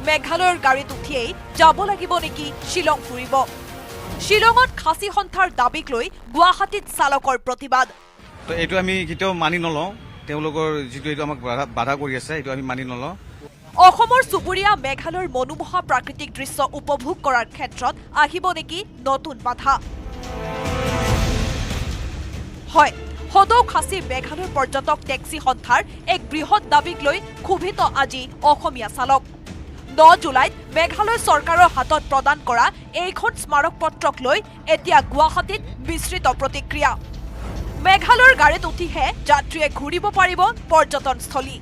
মেঘালয়ৰ গাড়ীত উঠিয়েই যাব লাগিব নেকি শ্বিলং ফুৰিব? শ্বিলঙত খাচী সন্থাৰ দাবীক লৈ গুৱাহাটীত চালকৰ প্ৰতিবাদ। তো এইটো আমি কেতিয়াও মানি নলওঁ, তেওঁলোকৰ যিটো এইটো আমাক বাধা কৰি আছে এইটো আমি মানি নলওঁ। অসমৰ চুবুৰীয়া মেঘালয়ৰ মনোমোহা প্ৰাকৃতিক দৃশ্য উপভোগ কৰাৰ ক্ষেত্ৰত আহিব নেকি নতুন বাধা? হয়, সদৌ খাচী মেঘালয় পৰ্যটক টেক্সি সন্থাৰ এক বৃহৎ দাবীক লৈ ক্ষোভিত আজি অসমীয়া চালক। 9 জুলাইত মেঘালয় চৰকাৰৰ হাতত প্ৰদান কৰা এইখন স্মাৰক পত্ৰক লৈ এতিয়া গুৱাহাটীত বিস্তৃত প্ৰতিক্ৰিয়া। মেঘালয়ৰ গাড়ীত উঠিহে যাত্ৰীয়ে ঘূৰিব পাৰিব পৰ্যটনস্থলী।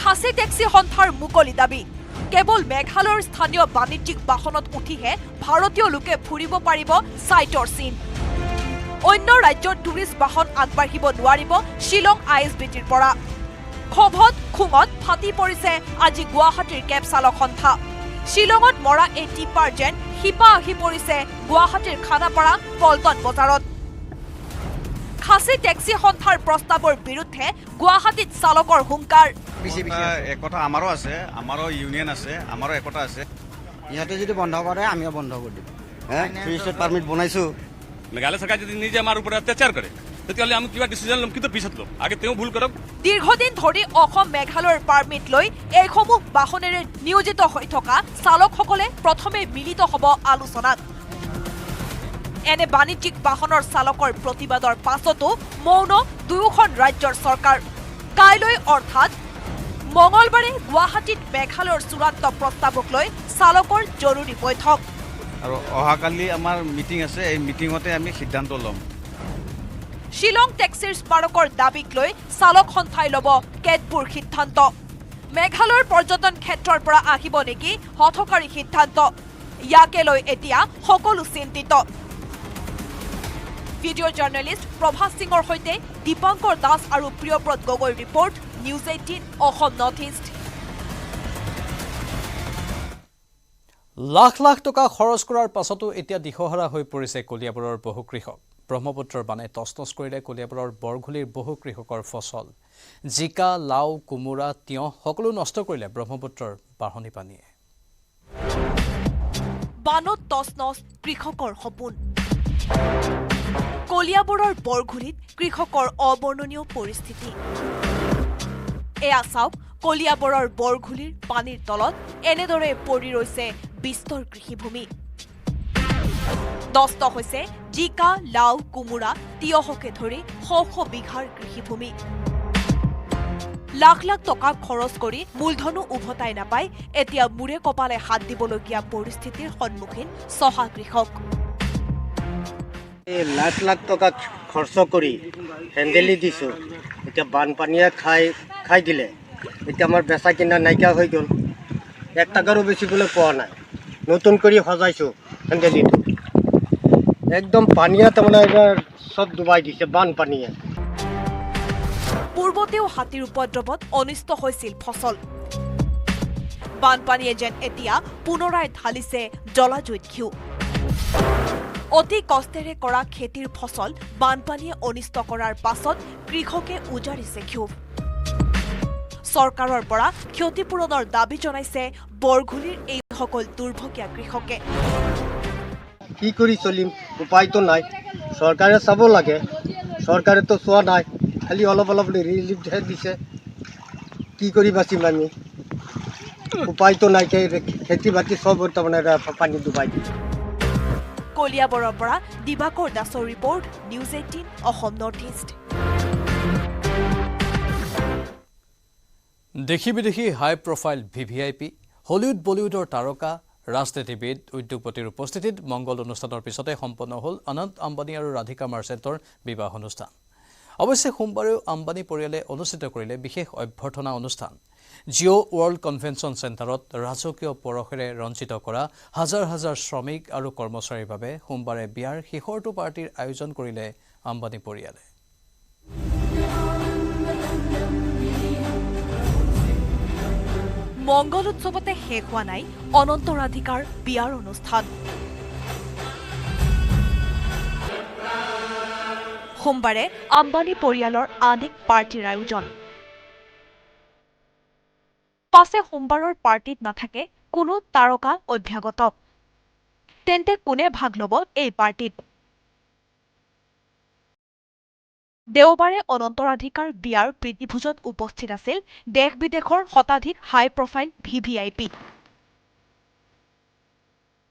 খাচী টেক্সি সন্থাৰ মুকলি দাবী, কেৱল মেঘালয়ৰ স্থানীয় বাণিজ্যিক বাহনত উঠিহে ভাৰতীয় লোকে ফুৰিব পাৰিব ছাইটৰ চিন। অন্য ৰাজ্যৰ টুৰিষ্ট বাহন আগবাঢ়িব নোৱাৰিব শ্বিলং ISBTৰ পৰা। ক্ষোভত খুঙত ফাটি পৰিছে আজি গুৱাহাটীৰ কেব চালক সন্থা। শ্বিলঙত মৰা এই টিপাৰ যেন শিপা আহি পৰিছে গুৱাহাটীৰ খানাপাৰা পল্টন বজাৰত। খাচী টেক্সি সন্থাৰ প্ৰস্তাৱৰ বিৰুদ্ধে গুৱাহাটীত চালকৰ হুংকাৰ। একতা আমাৰো আছে, আমাৰো ইউনিয়ন আছে, আমাৰো একতা আছে। ইহঁতে যদি বন্ধ কৰে আমিও বন্ধ কৰি দিম। 3 ষ্টেট পাৰ্মিট বনাইছোঁ। মেঘালয় চৰকাৰ যদি নিজে আমাৰ ওপৰত অত্যাচাৰ কৰে তেতিয়াহ'লে আমি কিবা ডিচিজন ল'ম, কিন্তু পিছত ল'ম, আগে তেওঁ ভুল কৰক। দীৰ্ঘদিন ধৰি অসম মেঘালয়ৰ পাৰ্মিট লৈ এইসমূহ বাহনেৰে নিয়োজিত হৈ থকা চালকসকলে প্ৰথমে মিলিত হ'ব আলোচনাত। এনে বাণিজ্যিক বাহনৰ চালকৰ প্ৰতিবাদৰ পাছতো মৌন দুয়োখন ৰাজ্যৰ চৰকাৰ। কাইলৈ অৰ্থাৎ মঙলবাৰে গুৱাহাটীত মেঘালয়ৰ চূড়ান্ত প্ৰস্তাৱক লৈ চালকৰ জৰুৰী বৈঠক। আৰু অহাকালি আমাৰ মিটিং আছে, এই মিটিঙতে আমি সিদ্ধান্ত ল'ম। শ্বিলং টেক্সিৰ স্মাৰকৰ দাবীক লৈ চালক সন্থাই ল'ব কেতবোৰ সিদ্ধান্ত। মেঘালয়ৰ পৰ্যটন ক্ষেত্ৰৰ পৰা আহিব নেকি হঠকাৰী সিদ্ধান্ত? ইয়াকে লৈ এতিয়া সকলো চিন্তিত। ভিডিঅ' জাৰ্নেলিষ্ট প্ৰভাস সিঙৰ সৈতে দীপাংকৰ দাস আৰু প্ৰিয়ব্ৰত গগৈৰ report, news 18 Assam north east. Lakh lakh টকা খৰচ কৰাৰ পাছতো এতিয়া দিশহাৰা হৈ পৰিছে কলিয়াবৰৰ বহু কৃষক। ব্ৰহ্মপুত্ৰৰ বানে তছনছ কৰিলে কলিয়াবৰৰ বৰঘুলিৰ বহু কৃষকৰ ফচল। জিকা, লাও, কোমোৰা, তিয়ঁহ সকলো নষ্ট কৰিলে ব্ৰহ্মপুত্ৰৰ বাঢ়নী পানীয়ে। বানত তছনছ কৃষকৰ সপোন। কলিয়াবৰৰ বৰঘুলিত কৃষকৰ অবৰ্ণনীয় পৰিস্থিতি। এয়া চাওক কলিয়াবৰৰ বৰঘুলিৰ পানীৰ তলত এনেদৰে পৰি ৰৈছে বিস্তৰ কৃষিভূমি। নষ্ট হৈছে জিকা, লাও, কোমোৰা, তিয়হকে ধৰি শ শ বিঘাৰ কৃষিভূমি। লাখ লাখ টকা খৰচ কৰি মূলধনো উভতাই নাপায় এতিয়া মূৰে কপালে হাত দিবলগীয়া পৰিস্থিতিৰ সন্মুখীন চহা কৃষক। লাখ লাখ টকা খৰচ কৰি হেন্দেলি দিছোঁ, এতিয়া বানপানীয়ে খাই দিলে। এতিয়া আমাৰ বেচা কিনা নাইকিয়া হৈ গ'ল, 1 টকাৰো বেচিবলৈ পোৱা নাই। নতুন কৰি সজাইছোঁ হেন্দেলিটো, একদম পানীয়ে তাৰমানে এইবাৰ চব ডুবাই দিছে বানপানীয়ে। পূৰ্বতেও হাতীৰ উপদ্ৰৱত অনিষ্ট হৈছিল ফচল। বানপানীয়ে যেন এতিয়া পুনৰাই ঢালিছে জলাজৈত ঘিউ। অতি কষ্টেৰে কৰা খেতিৰ ফচল বানপানীয়ে অনিষ্ট কৰাৰ পাছত কৃষকে উজাৰিছে ক্ষোভ। চৰকাৰৰ পৰা ক্ষতিপূৰণৰ দাবী জনাইছে বৰঘুলিৰ এইসকল দুৰ্ভগীয়া কৃষকে। কি কৰি চলিম, উপায়তো নাই। চৰকাৰে চাব লাগে, চৰকাৰেতো চোৱা নাই, খালি অলপ অলপ ৰিলিফহে দিছে। কি কৰি বাচিম আমি, উপায়তো নাই। খেতি বাতি চব তাৰমানে পানী ডুবাই দিছে। কলিয়াবৰৰ পৰা দিবাকৰ দাসৰ report, news 18 Assam north east. দেশী বিদেশী হাই প্ৰফাইল VVIP, হলিউড বলিউডৰ তাৰকা, ৰাজনীতিবিদ, উদ্যোগপতিৰ উপস্থিতিত মংগল অনুষ্ঠানৰ পিছতে সম্পন্ন হ'ল অনন্ত আম্বানী আৰু ৰাধিকা মাৰ্চেণ্টৰ বিবাহ অনুষ্ঠান। অৱশ্যে সোমবাৰেও আম্বানী পৰিয়ালে অনুষ্ঠিত কৰিলে বিশেষ অভ্যৰ্থনা অনুষ্ঠান। জিঅ' ৱৰ্ল্ড কনভেনশ্যন চেণ্টাৰত ৰাজকীয় পৰশেৰে ৰঞ্জিত কৰা হাজাৰ হাজাৰ শ্ৰমিক আৰু কৰ্মচাৰীৰ বাবে সোমবাৰে বিয়াৰ শেষৰটো পাৰ্টিৰ আয়োজন কৰিলে আম্বানী পৰিয়ালে। মংগল উৎসৱতে শেষ হোৱা নাই অনন্ত ৰাধিকাৰ বিয়াৰ অনুষ্ঠান। সোমবাৰে আম্বানী পৰিয়ালৰ আন এক পাৰ্টিৰ আয়োজন। পাছে সোমবাৰৰ পাৰ্টিত নাথাকে কোনো তাৰকা অভ্যাগত। তেন্তে কোনে ভাগ ল'ব এই পাৰ্টিত? দেওবাৰে অনন্ত ৰাধিকাৰ বিয়াৰ প্ৰীতিভোজত উপস্থিত আছিল দেশ বিদেশৰ শতাধিক হাই প্ৰফাইল VVIP।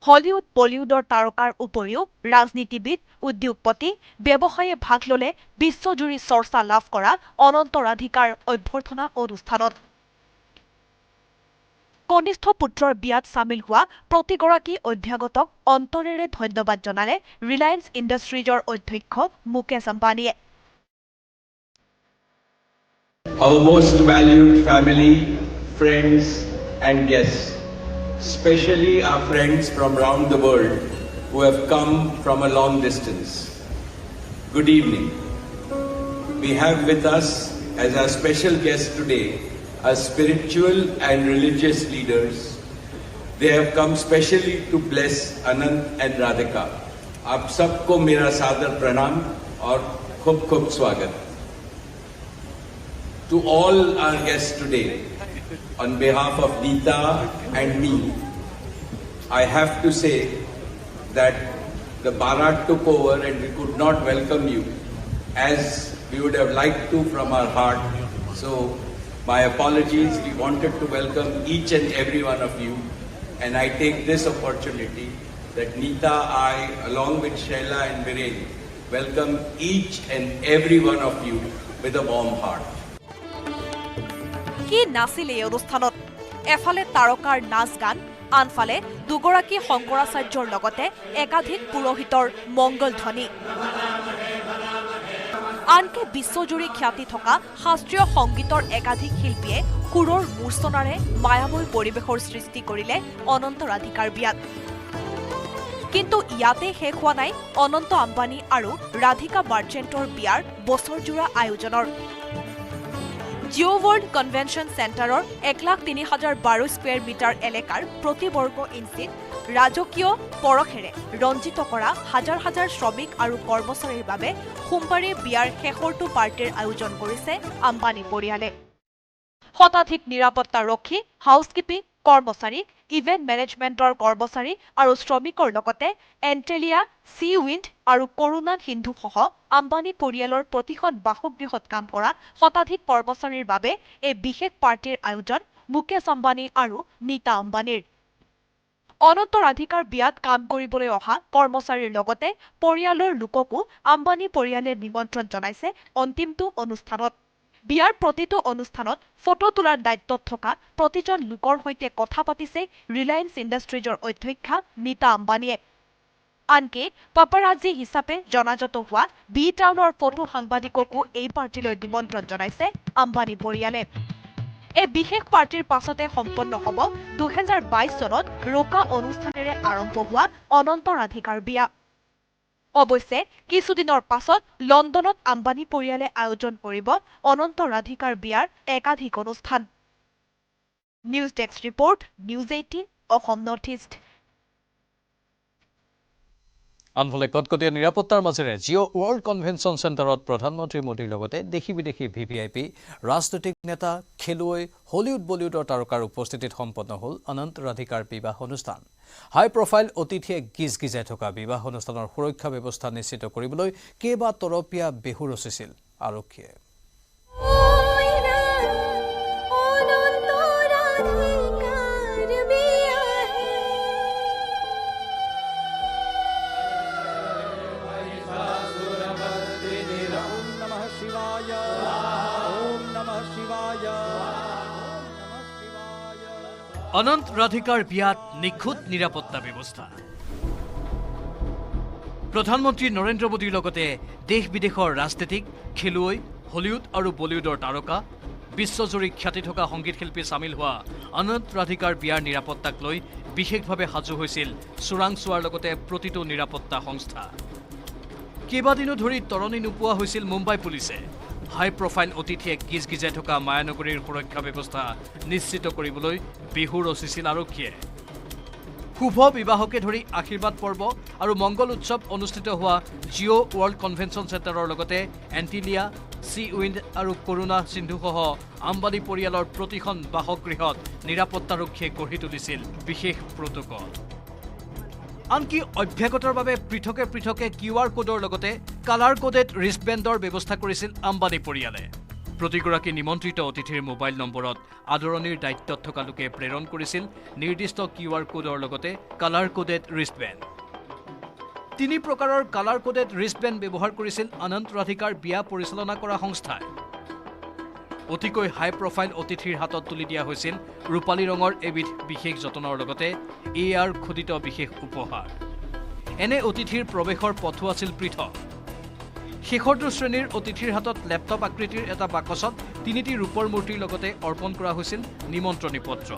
হলিউড বলিউডৰ তাৰকাৰ উপৰিও ৰাজনীতিবিদ, উদ্যোগপতি, ব্যৱসায়ীয়ে ভাগ ল'লে বিশ্বজুৰি চৰ্চা লাভ কৰা অনন্ত ৰাধিকাৰ অভ্যৰ্থনা অনুষ্ঠানত। কনিষ্ঠ পুত্ৰৰ বিয়াত চামিল হোৱা প্ৰতিগৰাকী অভ্যাগতক অন্তৰেৰে ধন্যবাদ জনালে ৰিলায়েন্স ইণ্ডাষ্ট্ৰিজৰ অধ্যক্ষ মুকেশ আম্বানীয়ে। Our most valued family, friends and guests, especially our friends from around the world who have come from a long distance. Good evening. We have with us as our special guests today our spiritual and religious leaders. They have come specially to bless Anant and Radhika. आप सबको मेरा सादर प्रणाम और खूब खूब स्वागत. To all our guests today, on behalf of Neeta and me, I have to say that the Bharat took over and we could not welcome you as we would have liked to from our heart. So my apologies. We wanted to welcome each and every one of you, and I take this opportunity that Neeta, I, along with Shaila and Viren, welcome each and every one of you with a warm heart. কি নাছিল এই অনুষ্ঠানত? এফালে তাৰকাৰ নাচ গান, আনফালে দুগৰাকী শংকৰাচাৰ্যৰ লগতে একাধিক পুৰোহিতৰ মংগল ধ্বনি। আনকি বিশ্বজুৰি খ্যাতি থকা শাস্ত্ৰীয় সংগীতৰ একাধিক শিল্পীয়ে সুৰৰ মূৰ্ছনাৰে মায়াময় পৰিৱেশৰ সৃষ্টি কৰিলে অনন্ত ৰাধিকাৰ বিয়াত। কিন্তু ইয়াতে শেষ হোৱা নাই অনন্ত আম্বানী আৰু ৰাধিকা মাৰ্চেণ্টৰ বিয়াৰ বছৰজোৰা আয়োজনৰ। জিঅ' ৱৰ্ল্ড কনভেনশ্যন চেণ্টাৰৰ 1,03,012 স্কুৱেৰ মিটাৰ এলেকাৰ প্ৰতি বৰ্গ ইঞ্চিত ৰাজকীয় পৰশেৰে ৰঞ্জিত কৰা হাজাৰ হাজাৰ শ্ৰমিক আৰু কৰ্মচাৰীৰ বাবে সোমবাৰে বিয়াৰ শেষৰটো পাৰ্টিৰ আয়োজন কৰিছে আম্বানী পৰিয়ালে। শতাধিক নিৰাপত্তাৰক্ষী, হাউচকিপিং কৰ্মচাৰী, ইভেণ্ট মেনেজমেণ্টৰ কৰ্মচাৰী আৰু শ্ৰমিকৰ লগতে এণ্টেলিয়া, চি উইণ্ড আৰু কৰুণা সিন্ধুসহ আম্বানী পৰিয়ালৰ প্ৰতিখন বাসগৃহত কাম কৰা শতাধিক কৰ্মচাৰীৰ বাবে এই বিশেষ পাৰ্টিৰ আয়োজন মুকেশ আম্বানী আৰু নীতা আম্বানীৰ। অনন্ত ৰাধিকাৰ বিয়াত কাম কৰিবলৈ অহা কৰ্মচাৰীৰ লগতে পৰিয়ালৰ লোককো আম্বানী পৰিয়ালে নিমন্ত্ৰণ জনাইছে অন্তিমটো অনুষ্ঠানত। বিয়াৰ প্ৰতিটো অনুষ্ঠানত ফটো তোলাৰ দায়িত্বত থকা প্ৰতিজন লোকৰ সৈতে কথা পাতিছে ৰিলায়েন্স ইণ্ডাষ্ট্ৰিজৰ অধ্যক্ষা নীতা আম্বানীয়ে। আনকি পাপাৰাজি হিচাপে জনাজাত হোৱা বি টাউনৰ ফটো সাংবাদিককো এই পাৰ্টিলৈ নিমন্ত্ৰণ জনাইছে আম্বানী পৰিয়ালে। এই বিশেষ পাৰ্টিৰ পাছতে সম্পন্ন হ'ব 2022 চনত ৰোকা অনুষ্ঠানেৰে আৰম্ভ হোৱা অনন্ত ৰাধিকাৰ বিয়া। অৱশ্যে কিছুদিনৰ পাছত লণ্ডনত আম্বানী পৰিয়ালে আয়োজন কৰিব অনন্ত ৰাধিকাৰ বিয়াৰ একাধিক অনুষ্ঠান। News desk report, news 18 Assam north east. আনফালে কটকটীয়া নিৰাপত্তাৰ মাজেৰে জিঅ' ৱৰ্ল্ড কনভেনশ্যন চেণ্টাৰত প্ৰধানমন্ত্ৰী মোদীৰ লগতে দেশী বিদেশী VVIP, ৰাজনৈতিক নেতা, খেলুৱৈ, হলিউড বলিউডৰ তাৰকাৰ উপস্থিতিত সম্পন্ন হ'ল অনন্ত ৰাধিকাৰ বিবাহ অনুষ্ঠান। হাই প্ৰফাইল অতিথিয়ে গিজগিজাই থকা বিবাহ অনুষ্ঠানৰ সুৰক্ষা ব্যৱস্থা নিশ্চিত কৰিবলৈ কেইবা তৰপীয়া বেহু ৰচিছিল আৰক্ষীয়ে। অনন্ত ৰাধিকাৰ বিয়াত নিখুঁত নিৰাপত্তা ব্যৱস্থা। প্ৰধানমন্ত্ৰী নৰেন্দ্ৰ মোদীৰ লগতে দেশ বিদেশৰ ৰাজনীতিক, খেলুৱৈ, হলিউড আৰু বলিউডৰ তাৰকা, বিশ্বজুৰি খ্যাতি থকা সংগীত শিল্পী চামিল হোৱা অনন্ত ৰাধিকাৰ বিয়াৰ নিৰাপত্তাক লৈ বিশেষভাৱে সাজু হৈছিল চোৰাংচোৱাৰ লগতে প্ৰতিটো নিৰাপত্তা সংস্থা। কেইবাদিনো ধৰি তৰণি নোপোৱা হৈছিল মুম্বাই পুলিচে। হাই প্ৰফাইল অতিথিয়ে গিজগিজাই থকা মায়ানগৰীৰ সুৰক্ষা ব্যৱস্থা নিশ্চিত কৰিবলৈ বিহু ৰচিছিল আৰক্ষীয়ে। শুভ বিবাহকে ধৰি আশীৰ্বাদ পৰ্ব আৰু মংগল উৎসৱ অনুষ্ঠিত হোৱা জিঅ' ৱৰ্ল্ড কনভেনশ্যন চেণ্টাৰৰ লগতে এণ্টিলিয়া, চি উইণ্ড আৰু কৰুণা সিন্ধুসহ আম্বানী পৰিয়ালৰ প্ৰতিখন বাসগৃহত নিৰাপত্তাৰক্ষীয়ে গঢ়ি তুলিছিল বিশেষ প্ৰট'কল। আনকি অভ্যাগতৰ বাবে পৃথকে পৃথকে QR কোডৰ লগতে কালাৰ কোডেড ৰিষ্টবেণ্ডৰ ব্যৱস্থা কৰিছিল আম্বানী পৰিয়ালে। প্ৰতিগৰাকী নিমন্ত্ৰিত অতিথিৰ মোবাইল নম্বৰত আদৰণিৰ দায়িত্বত থকা লোকে প্ৰেৰণ কৰিছিল নিৰ্দিষ্ট QR কোডৰ লগতে কালাৰ কোডেড ৰিষ্টবেণ্ড। 3 প্ৰকাৰৰ কালাৰ কোডেড ৰিষ্টবেণ্ড ব্যৱহাৰ কৰিছিল অনন্ত ৰাধিকাৰ বিয়া পৰিচালনা কৰা সংস্থাই। অতিকৈ হাই প্ৰফাইল অতিথিৰ হাতত তুলি দিয়া হৈছিল ৰূপালী ৰঙৰ এবিধ বিশেষ যতনৰ লগতে AR খোদিত বিশেষ উপহাৰ। এনে অতিথিৰ প্ৰৱেশৰ পথো আছিল পৃথক। শেষৰটো শ্ৰেণীৰ অতিথিৰ হাতত লেপটপ আকৃতিৰ এটা বাকচত 3টি ৰূপৰ মূৰ্তিৰ লগতে অৰ্পণ কৰা হৈছিল নিমন্ত্ৰণী পত্ৰ।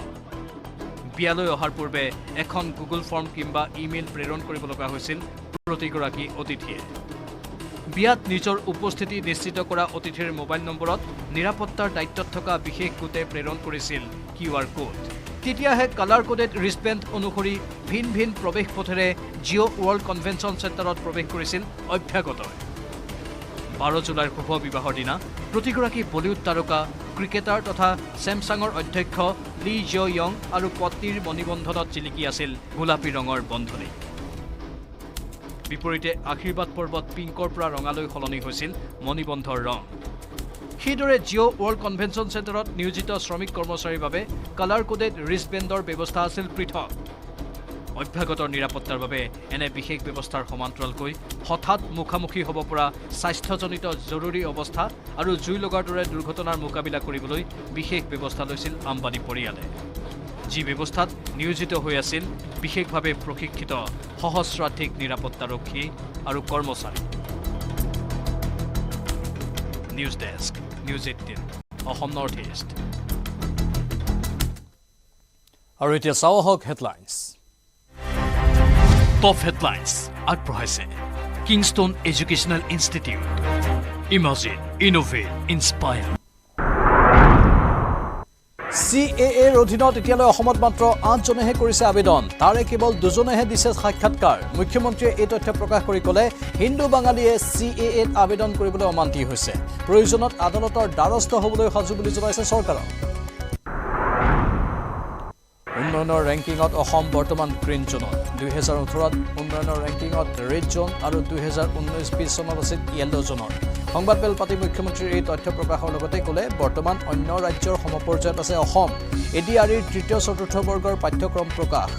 বিয়ালৈ অহাৰ পূৰ্বে এখন গুগল ফৰ্ম কিংবা ইমেইল প্ৰেৰণ কৰিব লগা হৈছিল প্ৰতিগৰাকী অতিথিয়ে। বিয়াত নিজৰ উপস্থিতি নিশ্চিত কৰা অতিথিৰ মোবাইল নম্বৰত নিৰাপত্তাৰ দায়িত্বত থকা বিশেষ গোটে প্ৰেৰণ কৰিছিল QR কোড। তেতিয়াহে কালাৰ কোডেড ৰিষ্টবেণ্ড অনুসৰি ভিন ভিন প্ৰৱেশ পথেৰে জিঅ' ৱৰ্ল্ড কনভেনশ্যন চেণ্টাৰত প্ৰৱেশ কৰিছিল অভ্যাগতই। 12 জুলাইৰ শুভ বিবাহৰ দিনা প্ৰতিগৰাকী বলিউড তাৰকা, ক্ৰিকেটাৰ তথা ছেমছাঙৰ অধ্যক্ষ লী জিঅ' য়ং আৰু পত্নীৰ মণিবন্ধনত জিলিকি আছিল গোলাপী ৰঙৰ বন্ধনী। বিপৰীতে আশীৰ্বাদ পৰ্বত পিংকৰ পৰা ৰঙালৈ সলনি হৈছিল মণিবন্ধৰ ৰং। সেইদৰে জিঅ' ৱৰ্ল্ড কনভেনশ্যন চেণ্টাৰত নিয়োজিত শ্ৰমিক কৰ্মচাৰীৰ বাবে কালাৰ কোডেড ৰিষ্টবেণ্ডৰ ব্যৱস্থা আছিল পৃথক। অভ্যাগতৰ নিৰাপত্তাৰ বাবে এনে বিশেষ ব্যৱস্থাৰ সমান্তৰালকৈ হঠাৎ মুখামুখি হ'ব পৰা স্বাস্থ্যজনিত জৰুৰী অৱস্থা আৰু জুই লগাৰ দৰে দুৰ্ঘটনাৰ মোকাবিলা কৰিবলৈ বিশেষ ব্যৱস্থা লৈছিল আম্বানী পৰিয়ালে। যি ব্যৱস্থাত নিয়োজিত হৈ আছিল বিশেষভাৱে প্ৰশিক্ষিত সহস্ৰাধিক নিৰাপত্তাৰক্ষী আৰু কৰ্মচাৰী। News desk, news 18 Assam north east. আৰু এতিয়া চাওঁ আহক হেডলাইনছ। টপ হেডলাইনছ আগবঢ়াইছে Kingston educational institute. Imagine, innovate, inspire. CAAৰ অধীনত এতিয়ালৈ অসমত মাত্ৰ 8জনেহে কৰিছে আবেদন তাৰে কেৱল 2জনেহে দিছে সাক্ষাৎকাৰ মুখ্যমন্ত্ৰীয়ে এই তথ্য প্ৰকাশ কৰি ক'লে হিন্দু বাঙালীয়ে CAAত আবেদন কৰিবলৈ অমান্তি হৈছে প্ৰয়োজনত আদালতৰ দ্বাৰস্থ হ'বলৈ সাজু বুলি জনাইছে চৰকাৰক উন্নয়নৰ ৰেংকিঙত অসম বৰ্তমান গ্ৰীণ জোনত 2018ত উন্নয়নৰ ৰেংকিঙত ৰেড জোন আৰু 2019-20 চনত আছিল য়েল্লো জোনত সংবাদমেল পাতি মুখ্যমন্ত্ৰীৰ এই তথ্য প্ৰকাশৰ লগতে ক'লে বৰ্তমান অন্য ৰাজ্যৰ সমপৰ্যায়ত আছে অসম এডিআৰইৰ তৃতীয় চতুৰ্থ বৰ্গৰ পাঠ্যক্ৰম প্ৰকাশ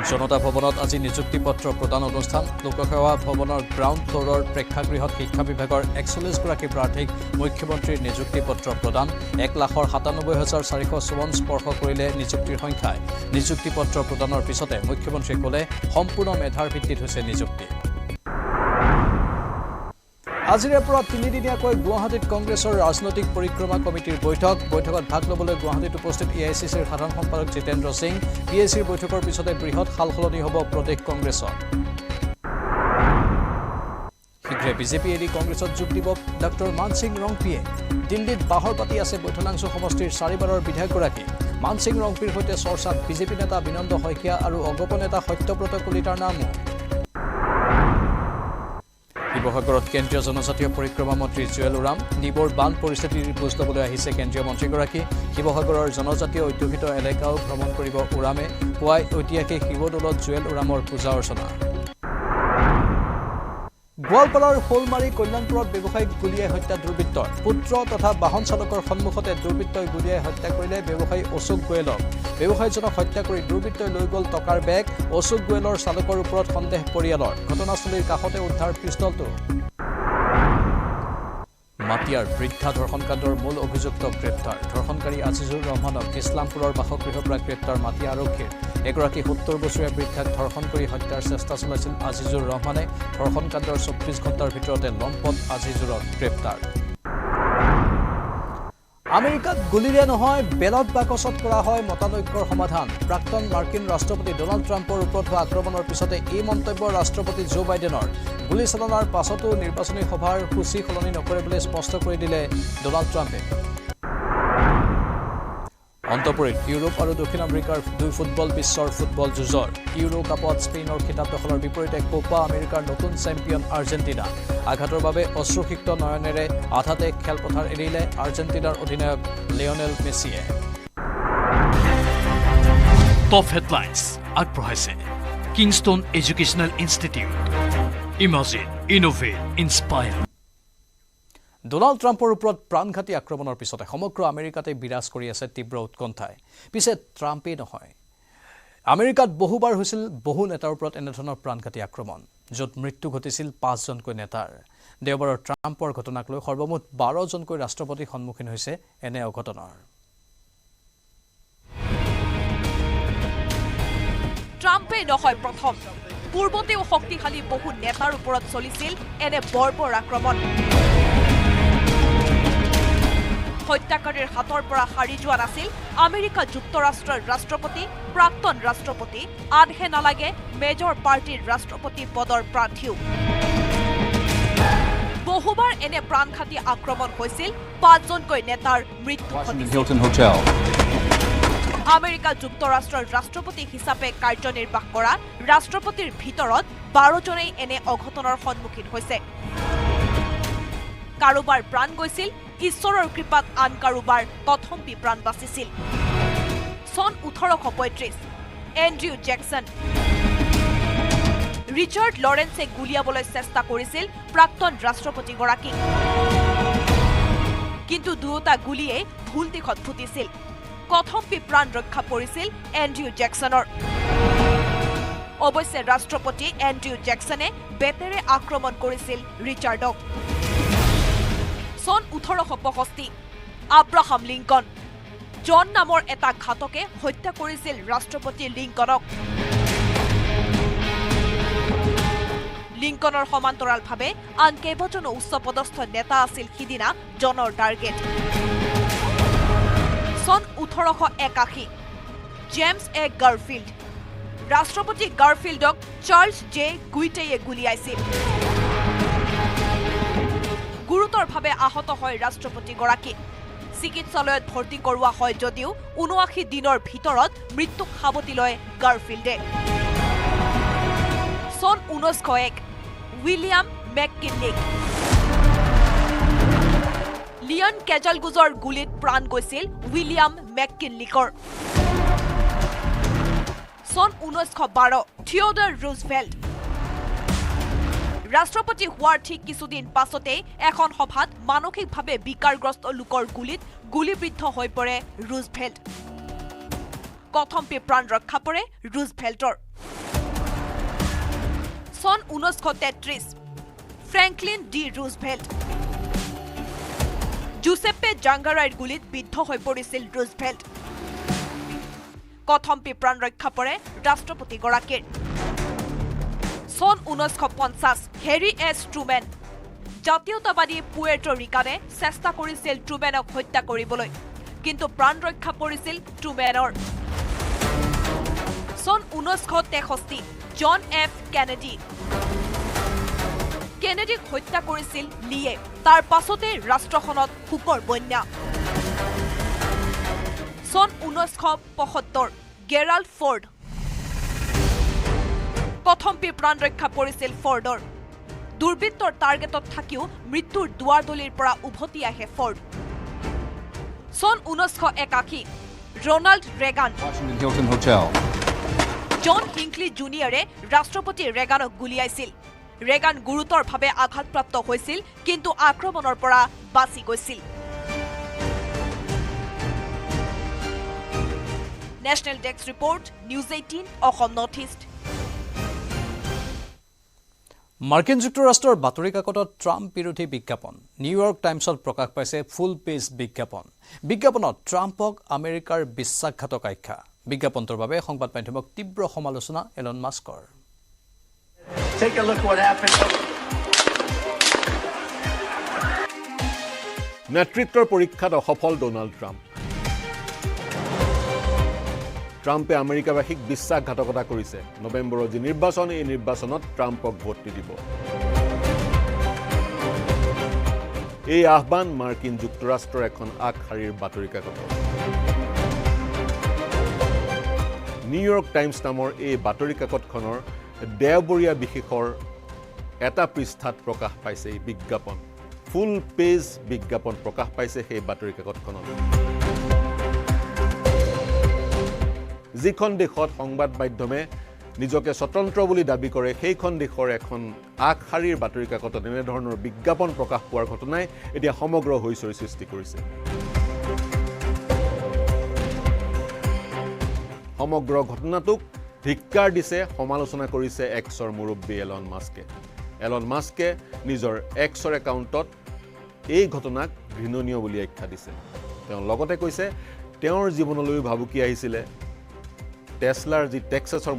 জনতা ভৱনত আজি নিযুক্তি পত্ৰ প্ৰদান অনুষ্ঠান লোকসেৱা ভৱনৰ গ্ৰাউণ্ড ফ্ল'ৰৰ প্ৰেক্ষাগৃহত শিক্ষা বিভাগৰ 41গৰাকী প্ৰাৰ্থীক মুখ্যমন্ত্ৰীৰ নিযুক্তি পত্ৰ প্ৰদান 1,97,454 স্পৰ্শ কৰিলে নিযুক্তিৰ সংখ্যাই নিযুক্তি পত্ৰ প্ৰদানৰ পিছতে মুখ্যমন্ত্ৰীয়ে ক'লে সম্পূৰ্ণ মেধাৰ ভিত্তিত হৈছে নিযুক্তি আজিৰে পৰা 3দিনীয়াকৈ গুৱাহাটীত কংগ্ৰেছৰ ৰাজনৈতিক পৰিক্ৰমা কমিটিৰ বৈঠকত ভাগ ল'বলৈ গুৱাহাটীত উপস্থিত AICCৰ সাধাৰণ সম্পাদক জিতেন্দ্ৰ সিং PACৰ বৈঠকৰ পিছতে বৃহৎ সালসলনি হ'ব প্ৰদেশ কংগ্ৰেছত শীঘ্ৰে বিজেপি এৰি কংগ্ৰেছত যোগ দিব ডক্টৰ মান সিং ৰংপিয়ে দিল্লীত বাহৰ পাতি আছে বৈঠলাংশু সমষ্টিৰ 4বাৰৰ বিধায়কগৰাকী মান সিং ৰংপিৰ সৈতে চৰ্চাত বিজেপি নেতা বিনন্দ শইকীয়া আৰু অগপ নেতা সত্যব্ৰত কলিতাৰ নামো শিৱসাগৰত কেন্দ্ৰীয় জনজাতীয় পৰিক্ৰমা মন্ত্ৰী জুৱেল ওৰাম নিবৰ বান পৰিস্থিতিৰ বুজ ল'বলৈ আহিছে কেন্দ্ৰীয় মন্ত্ৰীগৰাকী শিৱসাগৰৰ জনজাতীয় অধ্যুষিত এলেকাও ভ্ৰমণ কৰিব ওৰামে পুৱাই ঐতিহাসিক শিৱদৌলত জুৱেল ওৰামৰ পূজা অৰ্চনা গোৱালপাৰাৰ শোলমাৰী কল্যাণপুৰত ব্যৱসায়িক গুলীয়াই হত্যা দুৰ্বৃত্তৰ পুত্ৰ তথা বাহন চালকৰ সন্মুখতে দুৰ্বৃত্তই গুলীয়াই হত্যা কৰিলে ব্যৱসায়ী অশোক গোৱেলক ব্যৱসায়ীজনক হত্যা কৰি দুৰ্বৃত্তই লৈ গ'ল টকাৰ বেগ অশোক গোৱেলৰ চালকৰ ওপৰত সন্দেহ পৰিয়ালৰ ঘটনাস্থলীৰ কাষতে উদ্ধাৰ পিষ্টলটো মাটিয়াৰ বৃদ্ধা ধৰ্ষণকাণ্ডৰ মূল অভিযুক্ত গ্ৰেপ্তাৰ ধৰ্ষণকাৰী আজিজুৰ ৰহমানক ইছলামপুৰৰ বাসগৃহৰ পৰা গ্ৰেপ্তাৰ মাটিয়া আৰক্ষীৰ এগৰাকী 70 বছৰীয়া বৃদ্ধাক ধৰ্ষণ কৰি হত্যাৰ চেষ্টা চলাইছিল আজিজুৰ ৰহমানে ধৰ্ষণকাণ্ডৰ 24 ঘণ্টাৰ ভিতৰতে লম্পট আজিজুৰক গ্ৰেপ্তাৰ আমেৰিকাত গুলীৰে নহয় বেলট বাকচত কৰা হয় মতানৈক্যৰ সমাধান প্ৰাক্তন মাৰ্কিন ৰাষ্ট্ৰপতি ডোনাল্ড ট্ৰাম্পৰ ওপৰত হোৱা আক্ৰমণৰ পিছতে এই মন্তব্য ৰাষ্ট্ৰপতি জো বাইডেনৰ গুলীচালনাৰ পাছতো নিৰ্বাচনী সভাৰ সূচী সলনি নকৰে বুলি স্পষ্ট কৰি দিলে ডোনাল্ড ট্ৰাম্পে অন্তঃপুৰীত ইউৰোপ আৰু দক্ষিণ আমেৰিকাৰ দুই ফুটবল বিশ্বৰ ফুটবল যুঁজৰ ইউৰো কাপত স্পেইনৰ খিতাপ দখলৰ বিপৰীতে কোপা আমেৰিকাৰ নতুন চেম্পিয়ন আৰ্জেণ্টিনা আঘাতৰ বাবে অশ্ৰুসিক্ত নয়নেৰে আধাতে খেলপথাৰ এৰিলে আৰ্জেণ্টিনাৰ অধিনায়ক লিঅনেল মেছিয়ে টপ হেডলাইন্স আগবঢ়াইছে Kingston educational institute imagine innovate inspire Donald ট্ৰাম্পৰ ওপৰত প্ৰাণঘাতী আক্ৰমণৰ পিছতে সমগ্ৰ আমেৰিকাতে বিৰাজ কৰি আছে তীব্ৰ উৎকণ্ঠাই পিছে ট্ৰাম্পেই নহয় আমেৰিকাত বহুবাৰ হৈছিল বহু নেতাৰ ওপৰত এনেধৰণৰ প্ৰাণঘাতী আক্ৰমণ য'ত মৃত্যু ঘটিছিল 5জনকৈ নেতাৰ দেওবাৰৰ ট্ৰাম্পৰ ঘটনাক লৈ সৰ্বমুঠ 12জনকৈ ৰাষ্ট্ৰপতিৰ সন্মুখীন হৈছে এনে অঘটনৰ ট্ৰাম্পে নহয় প্ৰথম পূৰ্বতেও শক্তিশালী বহু নেতাৰ ওপৰত চলিছিল এনে বৰ্বৰ আক্ৰমণ হত্যাকাৰীৰ হাতৰ পৰা সাৰি যোৱা নাছিল আমেৰিকা যুক্তৰাষ্ট্ৰৰ ৰাষ্ট্ৰপতি প্ৰাক্তন ৰাষ্ট্ৰপতি আনহে নালাগে মেজৰ পাৰ্টিৰ ৰাষ্ট্ৰপতি পদৰ প্ৰাৰ্থীও বহুবাৰ এনে প্ৰাণঘাতী আক্ৰমণ হৈছিল 5জনকৈ নেতাৰ মৃত্যু ঘটিছিল আমেৰিকা যুক্তৰাষ্ট্ৰৰ ৰাষ্ট্ৰপতি হিচাপে কাৰ্যনিৰ্বাহ কৰা ৰাষ্ট্ৰপতিৰ ভিতৰত 12জনেই এনে অঘটনৰ সন্মুখীন হৈছে কাৰোবাৰ প্ৰাণ গৈছিল ঈশ্বৰৰ কৃপাত আন কাৰোবাৰ প্ৰথমপি প্ৰাণ বাচিছিল চন 1835 এণ্ড্ৰিউ জেকসন ৰিচাৰ্ড লৰেন্সে গুলিয়াবলৈ চেষ্টা কৰিছিল প্ৰাক্তন ৰাষ্ট্ৰপতিগৰাকীক কিন্তু দুয়োটা গুলিয়ে ভুল দিশত ফুটিছিল প্ৰথমপি প্ৰাণ ৰক্ষা পৰিছিল এণ্ড্ৰিউ জেকসনৰ অৱশ্যে ৰাষ্ট্ৰপতি এণ্ড্ৰিউ জেকসনে বেটেৰে আক্ৰমণ কৰিছিল ৰিচাৰ্ডক চন 1865 আব্ৰাহাম লিংকন জন নামৰ এটা ঘাতকে হত্যা কৰিছিল ৰাষ্ট্ৰপতি লিংকনক লিংকনৰ সমান্তৰালভাৱে আন কেইবাজনো উচ্চপদস্থ নেতা আছিল সিদিনা জনৰ টাৰ্গেট চন 1881 জেমছ এ গাৰফিল্ড ৰাষ্ট্ৰপতি গাৰফিল্ডক চাৰ্লছ জে গুইটেয়ে গুলিয়াইছিল গুৰুতৰভাৱে আহত হয় ৰাষ্ট্ৰপতিগৰাকী চিকিৎসালয়ত ভৰ্তি কৰোৱা হয় যদিও ৭৯ দিনৰ ভিতৰত মৃত্যুক সাৱটি লয় গাৰফিল্ডে। চন 1901 উইলিয়াম মেককিনলিক লিয়ন কেজলগুজৰ গুলীত প্ৰাণ গৈছিল উইলিয়াম মেককিনলিকৰ। চন 1912 থিওডৰ ৰুজভেল্ট ৰাষ্ট্ৰপতি হোৱাৰ ঠিক কিছুদিন পাছতে এখন সভাত মানসিকভাৱে বিকাৰগ্ৰস্ত লোকৰ গুলীত গুলীবিদ্ধ হৈ পৰে ৰুজভেল্ট। কথম্পি প্ৰাণ ৰক্ষা পৰে ৰুজভেল্টৰ। চন 1933 ফ্ৰেংকলিন ডি ৰুজভেল্ট জুছেপ্পে জাংগাৰাইৰ গুলীত বিদ্ধ হৈ পৰিছিল ৰুজভেল্ট। কথম্পি প্ৰাণ ৰক্ষা পৰে ৰাষ্ট্ৰপতিগৰাকীৰ। চন 1950 হেৰি এছ ট্ৰুমেন জাতীয়তাবাদী পুৱেৰ্টো ৰিকানে চেষ্টা কৰিছিল ট্ৰুমেনক হত্যা কৰিবলৈ, কিন্তু প্ৰাণ ৰক্ষা পৰিছিল ট্ৰুমেনৰ। চন 1963 জন এফ কেনেডি কেনেডিক হত্যা কৰিছিল লিয়ে। তাৰ পাছতে ৰাষ্ট্ৰখনত শোকৰ বন্যা। চন 1975 গেৰাল্ড ফৰ্ড কথম্পি প্ৰাণ ৰক্ষা পৰিছিল ফৰ্ডৰ। দুৰ্বৃত্তৰ টাৰ্গেটত থাকিও মৃত্যুৰ দুৱাৰদলিৰ পৰা উভতি আহে ফৰ্ড। চন 1981 ৰনাল্ড ৰেগান জন হিংকলি জুনিয়ৰে ৰাষ্ট্ৰপতি ৰেগানক গুলীয়াইছিল। ৰেগান গুৰুতৰভাৱে আঘাতপ্ৰাপ্ত হৈছিল, কিন্তু আক্ৰমণৰ পৰা বাচি গৈছিল। National desk report, news 18 Assam north east. মাৰ্কিন যুক্তৰাষ্ট্ৰৰ বাতৰি কাকতত ট্ৰাম্প বিৰোধী বিজ্ঞাপন। নিউয়ৰ্ক টাইমছত প্ৰকাশ পাইছে ফুল পেজ বিজ্ঞাপন। বিজ্ঞাপনত ট্ৰাম্পক আমেৰিকাৰ বিশ্বাসঘাতক আখ্যা। বিজ্ঞাপনটোৰ বাবে সংবাদ মাধ্যমক তীব্ৰ সমালোচনা এলন মাস্কৰ। নেতৃত্বৰ পৰীক্ষাত অসফল ডোনাল্ড ট্ৰাম্প। ট্ৰাম্পে আমেৰিকাবাসীক বিশ্বাসঘাতকতা কৰিছে। নৱেম্বৰৰ যি নিৰ্বাচন, এই নিৰ্বাচনত ট্ৰাম্পক ভোট নিদিব। এই আহ্বান মাৰ্কিন যুক্তৰাষ্ট্ৰৰ এখন আগশাৰীৰ বাতৰি কাকত। নিউয়ৰ্ক টাইমছ নামৰ এই বাতৰি কাকতখনৰ দেওবৰীয়া বিশেষৰ এটা পৃষ্ঠাত প্ৰকাশ পাইছে এই বিজ্ঞাপন। ফুল পেজ বিজ্ঞাপন প্ৰকাশ পাইছে সেই বাতৰি কাকতখনত। যিখন দেশত সংবাদ মাধ্যমে নিজকে স্বতন্ত্ৰ বুলি দাবী কৰে, সেইখন দেশৰ এখন আগশাৰীৰ বাতৰি কাকতত এনেধৰণৰ বিজ্ঞাপন প্ৰকাশ পোৱাৰ ঘটনাই এতিয়া সমগ্ৰ হৈচৰি সৃষ্টি কৰিছে। সমগ্ৰ ঘটনাটোক ধিক্কাৰ দিছে, সমালোচনা কৰিছে এক্সৰ মুৰব্বী এলন মাস্কে। এলন মাস্কে নিজৰ এক্সৰ একাউণ্টত এই ঘটনাক ঘৃণনীয় বুলি আখ্যা দিছে। তেওঁ লগতে কৈছে তেওঁৰ জীৱনলৈ ভাবুকি আহিছিলে টেছলাৰ যি টেক্সাছৰ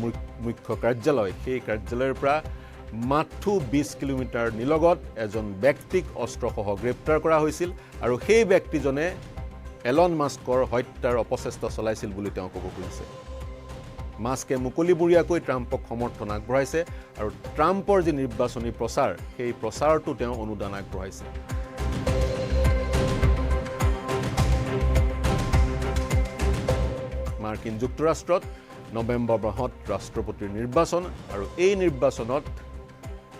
মুখ্য কাৰ্যালয়, সেই কাৰ্যালয়ৰ পৰা মাথো 20 কিলোমিটাৰ নিলগত এজন ব্যক্তিক অস্ত্ৰসহ গ্ৰেপ্তাৰ কৰা হৈছিল, আৰু সেই ব্যক্তিজনে এলন মাস্কৰ হত্যাৰ অপচেষ্টা চলাইছিল বুলি তেওঁ ক'ব খুজিছে। মাস্কে মুকলিবুৰীয়াকৈ ট্ৰাম্পক সমৰ্থন আগবঢ়াইছে, আৰু ট্ৰাম্পৰ যি নিৰ্বাচনী প্ৰচাৰ, সেই প্ৰচাৰতো তেওঁ অনুদান আগবঢ়াইছে। মাৰ্কিন যুক্তৰাষ্ট্ৰত নৱেম্বৰ মাহত ৰাষ্ট্ৰপতিৰ নিৰ্বাচন, আৰু এই নিৰ্বাচনত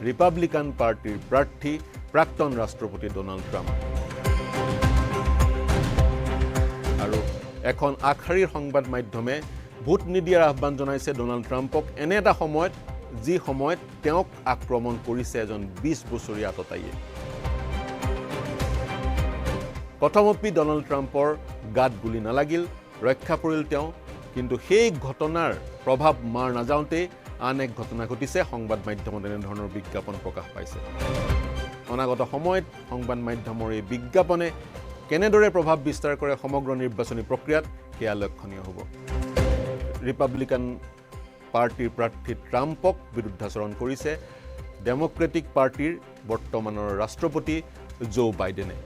ৰিপাব্লিকান পাৰ্টিৰ প্ৰাৰ্থী প্ৰাক্তন ৰাষ্ট্ৰপতি ডোনাল্ড ট্ৰাম্প। আৰু এখন আগশাৰীৰ সংবাদ মাধ্যমে ভোট নিদিয়াৰ আহ্বান জনাইছে ডোনাল্ড ট্ৰাম্পক এনে এটা সময়ত, যি সময়ত তেওঁক আক্ৰমণ কৰিছে এজন 20 বছৰীয়া আততায়ীয়ে। প্ৰথমপি ডোনাল্ড ট্ৰাম্পৰ গাত গুলি নালাগিল, ৰক্ষা পৰিল তেওঁ, কিন্তু সেই ঘটনাৰ প্ৰভাৱ মাৰ নাযাওঁতেই আন এক ঘটনা ঘটিছে। সংবাদ মাধ্যমত এনেধৰণৰ বিজ্ঞাপন প্ৰকাশ পাইছে। অনাগত সময়ত সংবাদ মাধ্যমৰ এই বিজ্ঞাপনে কেনেদৰে প্ৰভাৱ বিস্তাৰ কৰে সমগ্ৰ নিৰ্বাচনী প্ৰক্ৰিয়াত, সেয়া লক্ষণীয় হ'ব। ৰিপাব্লিকান পাৰ্টিৰ প্ৰাৰ্থী ট্ৰাম্পক বিৰুদ্ধাচৰণ কৰিছে ডেম'ক্ৰেটিক পাৰ্টিৰ বৰ্তমানৰ ৰাষ্ট্ৰপতি জো বাইডেনে।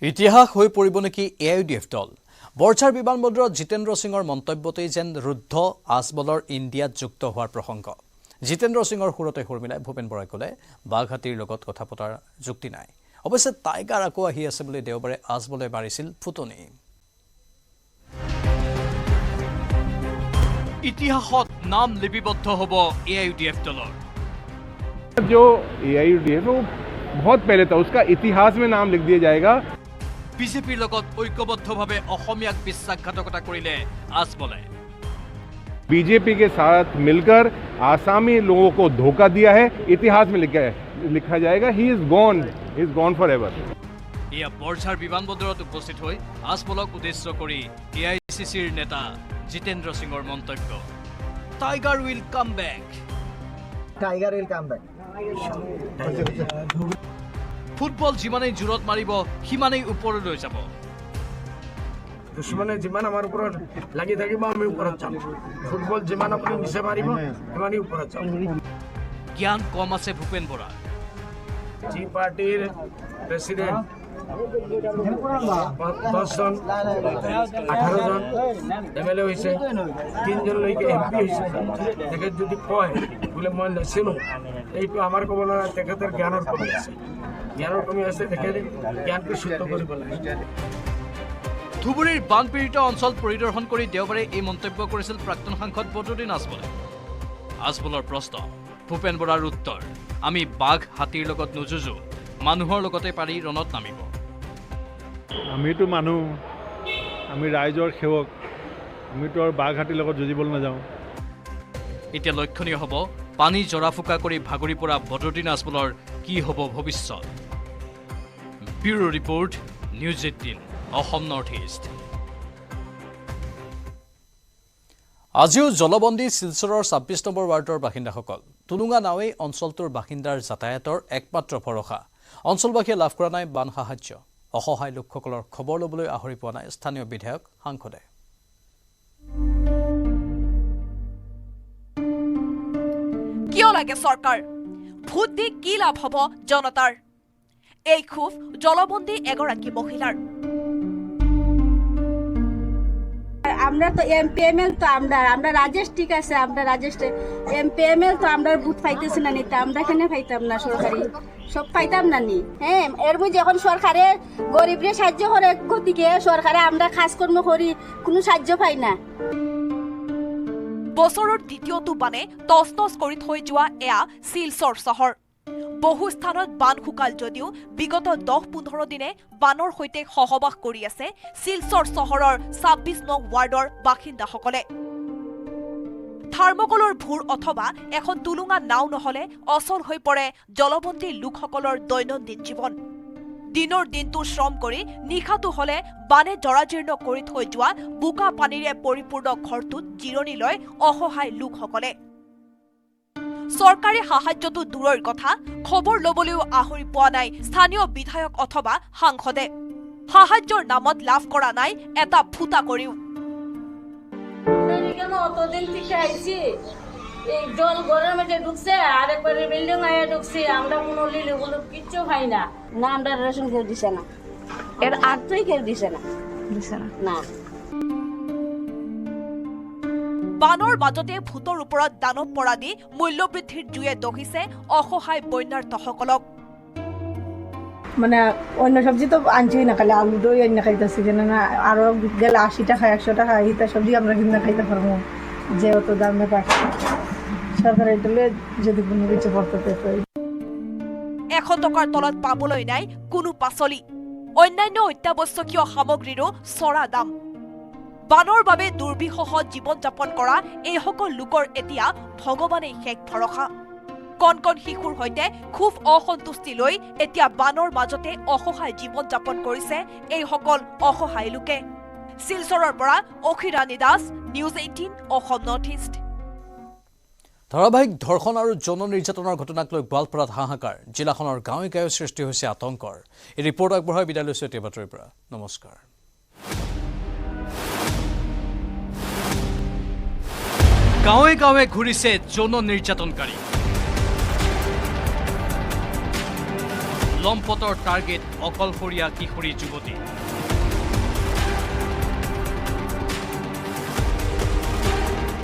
ইতিহাস হৈ পৰিব নেকি AIUDF দল? বৰ্ষাৰ বিমানবন্দৰত জিতেন্দ্ৰ সিঙৰ মন্তব্যতেই যেন ৰুদ্ধ আজমলৰ ইণ্ডিয়াত যুক্ত হোৱাৰ প্ৰসংগ। জিতেন্দ্ৰ সিঙৰ সুৰতে সুৰ মিলাই ভূপেন বৰাই ক'লে বাঘ হাতীৰ লগত কথা পতাৰ যুক্তি নাই অৱশ্যে টাইগাৰ আকৌ আহি আছে বুলি দেওবাৰে আজমলে মাৰিছিল ফুটনি ইতিহাসত নাম লিপিবদ্ধ হ'ব AIUDF দলৰ जो AIUDF वो बहुत पहले था उसका इतिहास में नाम लिख दिया जाएगा বিজেপিৰ লগত ঐক্যবদ্ধভাৱে অসমীয়াক বিশ্বাসঘাতকতা কৰিলে আজমলে बीजेपी के साथ मिलकर आसामी लोगों को धोखा दिया है इतिहास में लिखा जाएगा he is gone for ever এয়া বৰঝাৰ বিমানবন্দৰত উপস্থিত হৈ আজমলক উদ্দেশ্য কৰি AICCৰ নেতা জিতেন্দ্ৰ সিঙৰ মন্তব্য tiger will come back football যিমানেই জোৰত মাৰিব সিমানেই ওপৰলৈ যাব দুশ্মনে যিমান আমাৰ ওপৰত লাগি থাকিব আমি ওপৰত যাম ফুটবল যিমান আপুনি নিচে মাৰিব সিমানেই ওপৰত যাম জ্ঞান কম আছে ভূপেন বৰা যি পাৰ্টিৰ প্ৰেচিডেণ্ট 10জন 18জন MLA হৈছে 3জনলৈকে MP হৈছে তেখেত যদি কয় বোলে মই নাছিলোঁ এইটো আমাৰ ক'ব নোৱাৰা তেখেতৰ জ্ঞানৰ কমি আছে তেখেতে জ্ঞানটো শুদ্ধ কৰিব লাগে ধুবুৰীৰ বানপীড়িত অঞ্চল পৰিদৰ্শন কৰি দেওবাৰে এই মন্তব্য কৰিছিল প্ৰাক্তন সাংসদ বদৰুদ্দিন আজমলে আজমলৰ প্ৰশ্ন ভূপেন বৰাৰ উত্তৰ আমি বাঘ হাতীৰ লগত নুযুঁজো মানুহৰ লগতে পাৰি ৰণত নামিব আমিতো মানুহ আমি ৰাইজৰ সেৱক আমিতো আৰু বাঘ হাতীৰ লগত যুঁজিবলৈ নাযাওঁ এতিয়া লক্ষণীয় হ'ব পানী জৰা ফুকা কৰি ভাগৰি পৰা বদৰুদ্দিন আজমলৰ কি হ'ব ভৱিষ্যত bureau report news 18 Assam north east আজিও জলবন্দী শিলচৰৰ 26 নম্বৰ ৱাৰ্ডৰ বাসিন্দাসকল টুলুঙা নাৱেই অঞ্চলটোৰ বাসিন্দাৰ যাতায়াতৰ একমাত্ৰ ভৰসা অঞ্চলবাসীয়ে লাভ কৰা নাই বান সাহায্য অসহায় লোকসকলৰ খবৰ ল'বলৈ আহৰি পোৱা নাই স্থানীয় বিধায়ক সাংসদে কিয় লাগে চৰকাৰ ভোট দি কি লাভ হ'ব জনতাৰ এই ক্ষোভ জলবন্দী এগৰাকী মহিলাৰ আমরা তো MPML তো আমরা রাজেশ ঠিক আছে আমরা রাজেশ MPML তো আমরা বুথ পাইতেছি না নিতে আমরা কেন পাইতাম না সরকারি সব পাইতাম না নি হ্যাঁ এর মধ্যে যখন সরকারে গরিবরে সাহায্য করে গতিকে সরকারে আমরা খাস কর্ম করি কোনো সাহায্য পাই না বছৰৰ দ্বিতীয়টো বানে তছনছ কৰি থৈ যোৱা এয়া শিলচৰ চহৰ বহু স্থানত বান শুকাল যদিও বিগত 10-15 দিনে বানৰ সৈতে সহবাস কৰি আছে শিলচৰ চহৰৰ 26 নং ৱাৰ্ডৰ বাসিন্দাসকলে থাৰ্মকলৰ ভূৰ অথবা এখন টুলুঙা নাও নহলে অচল হৈ পৰে জলবন্দী লোকসকলৰ দৈনন্দিন জীৱন দিনৰ দিনটো শ্ৰম কৰি নিশাটো হলে বানে জৰাজীৰ্ণ কৰি থৈ যোৱা বোকা পানীৰে পৰিপূৰ্ণ ঘৰটোত জিৰণি লয় অসহায় লোকসকলে চৰকাৰী সাহায্যটো দূৰৰ কথা খবৰ ল'বলৈও আহৰি পোৱা নাই স্থানীয় বিধায়ক অথবা সাংসদে সাহায্যৰ নামত লাভ কৰা নাই এটা ফুটা কৰিও অতদিন থেকে আইছি এই জল ঘরের মধ্যে ঢুকছে আর একবারে বিল্ডিং আয়া ঢুকছে আমরা কোনো লিলিগুলো কিচ্ছু পাই না না আমরা রেশন কেউ দিছে না এর আগতেই কেউ দিছে না না বানৰ মাজতে ভূতৰ ওপৰত দানৱ পৰা দি মূল্যবৃদ্ধিৰ জুয়ে দহিছে অসহায় বন্যাৰ্থসকলক মানে অন্য সবজি তো আনছেই না খালি আলু দই অন্য খাইতেছি কেন না আরো গেলে 80 টাকা 100 টাকা এইটা সবজি আমরা কিনে খাইতে পারবো যে অত দামে পাচ্ছি সরকারের দিলে যদি কোনো কিছু করতে তো 100 টকাৰ তলত পাবলৈ নাই কোনো পাচলি অন্যান্য অত্যাৱশ্যকীয় সামগ্ৰীৰো চৰা দাম বানৰ বাবে দুৰ্বিষহ জীৱন যাপন কৰা এই সকল লোকৰ এতিয়া ভগৱানেই শেষ ভৰসা কণ কণ শিশুৰ সৈতে খুব অসন্তুষ্টি লৈ এতিয়া বানৰ মাজতে অসহায় জীৱন যাপন কৰিছে এই সকল অসহায় লোকে শিলচৰৰ পৰা Akhirani Das news 18 Assam north east ধাৰাবাহিক ধৰ্ষণ আৰু যৌন নিৰ্যাতনৰ ঘটনাক লৈ গোৱালপাৰাত হাহাকাৰ জিলাখনৰ গাঁৱে গাঁৱে সৃষ্টি হৈছে আতংকৰ এই ৰিপৰ্ট আগবঢ়াই বিদায় লৈছো এতিয়া বাতৰিৰ পৰা নমস্কাৰ গাঁৱে গাঁৱে ঘূৰিছে যৌন নিৰ্যাতনকাৰী লম্পটৰ টাৰ্গেট অকলশৰীয়া কিশোৰী যুৱতী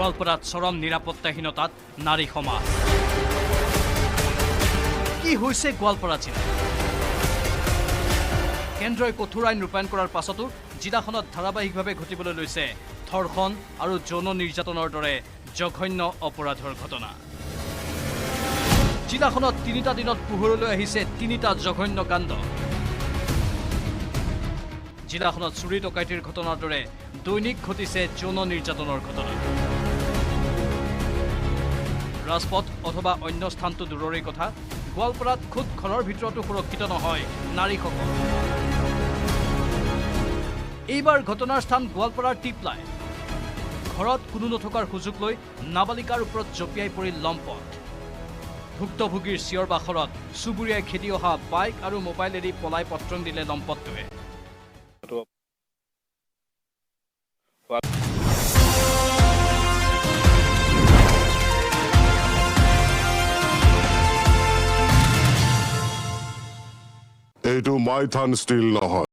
গোৱালপাৰাত চৰম নিৰাপত্তাহীনতাত নাৰী সমাজ কি হৈছে গোৱালপাৰা জিলা কেন্দ্ৰই কঠোৰ আইন ৰূপায়ণ কৰাৰ পাছতো জিলাখনত ধাৰাবাহিকভাৱে ঘটিবলৈ লৈছে ধৰ্ষণ আৰু যৌন নিৰ্যাতনৰ দৰে জঘন্য অপৰাধৰ ঘটনা জিলাখনত 3টা দিনত পোহৰলৈ আহিছে 3টা জঘন্য কাণ্ড জিলাখনত চুৰি ডকাইতিৰ ঘটনাৰ দৰে দৈনিক ঘটিছে যৌন নিৰ্যাতনৰ ঘটনা ৰাজপথ অথবা অন্য স্থানটো দূৰৰে কথা গোৱালপাৰাত খুদ ঘৰৰ ভিতৰতো সুৰক্ষিত নহয় নাৰীসকল এইবাৰ ঘটনাৰ স্থান গোৱালপাৰাৰ টিপলাই ঘৰত কোনো নথকাৰ সুযোগ লৈ নাবালিকাৰ ওপৰত জঁপিয়াই পৰিল লম্পট ভুক্তভোগীৰ চিঞৰ বাখৰত চুবুৰীয়াই খেদি অহা বাইক আৰু মোবাইল এৰি পলাই পত্ৰং দিলে লম্পটটোৱে এইটো মাইথান ষ্টিল নহয়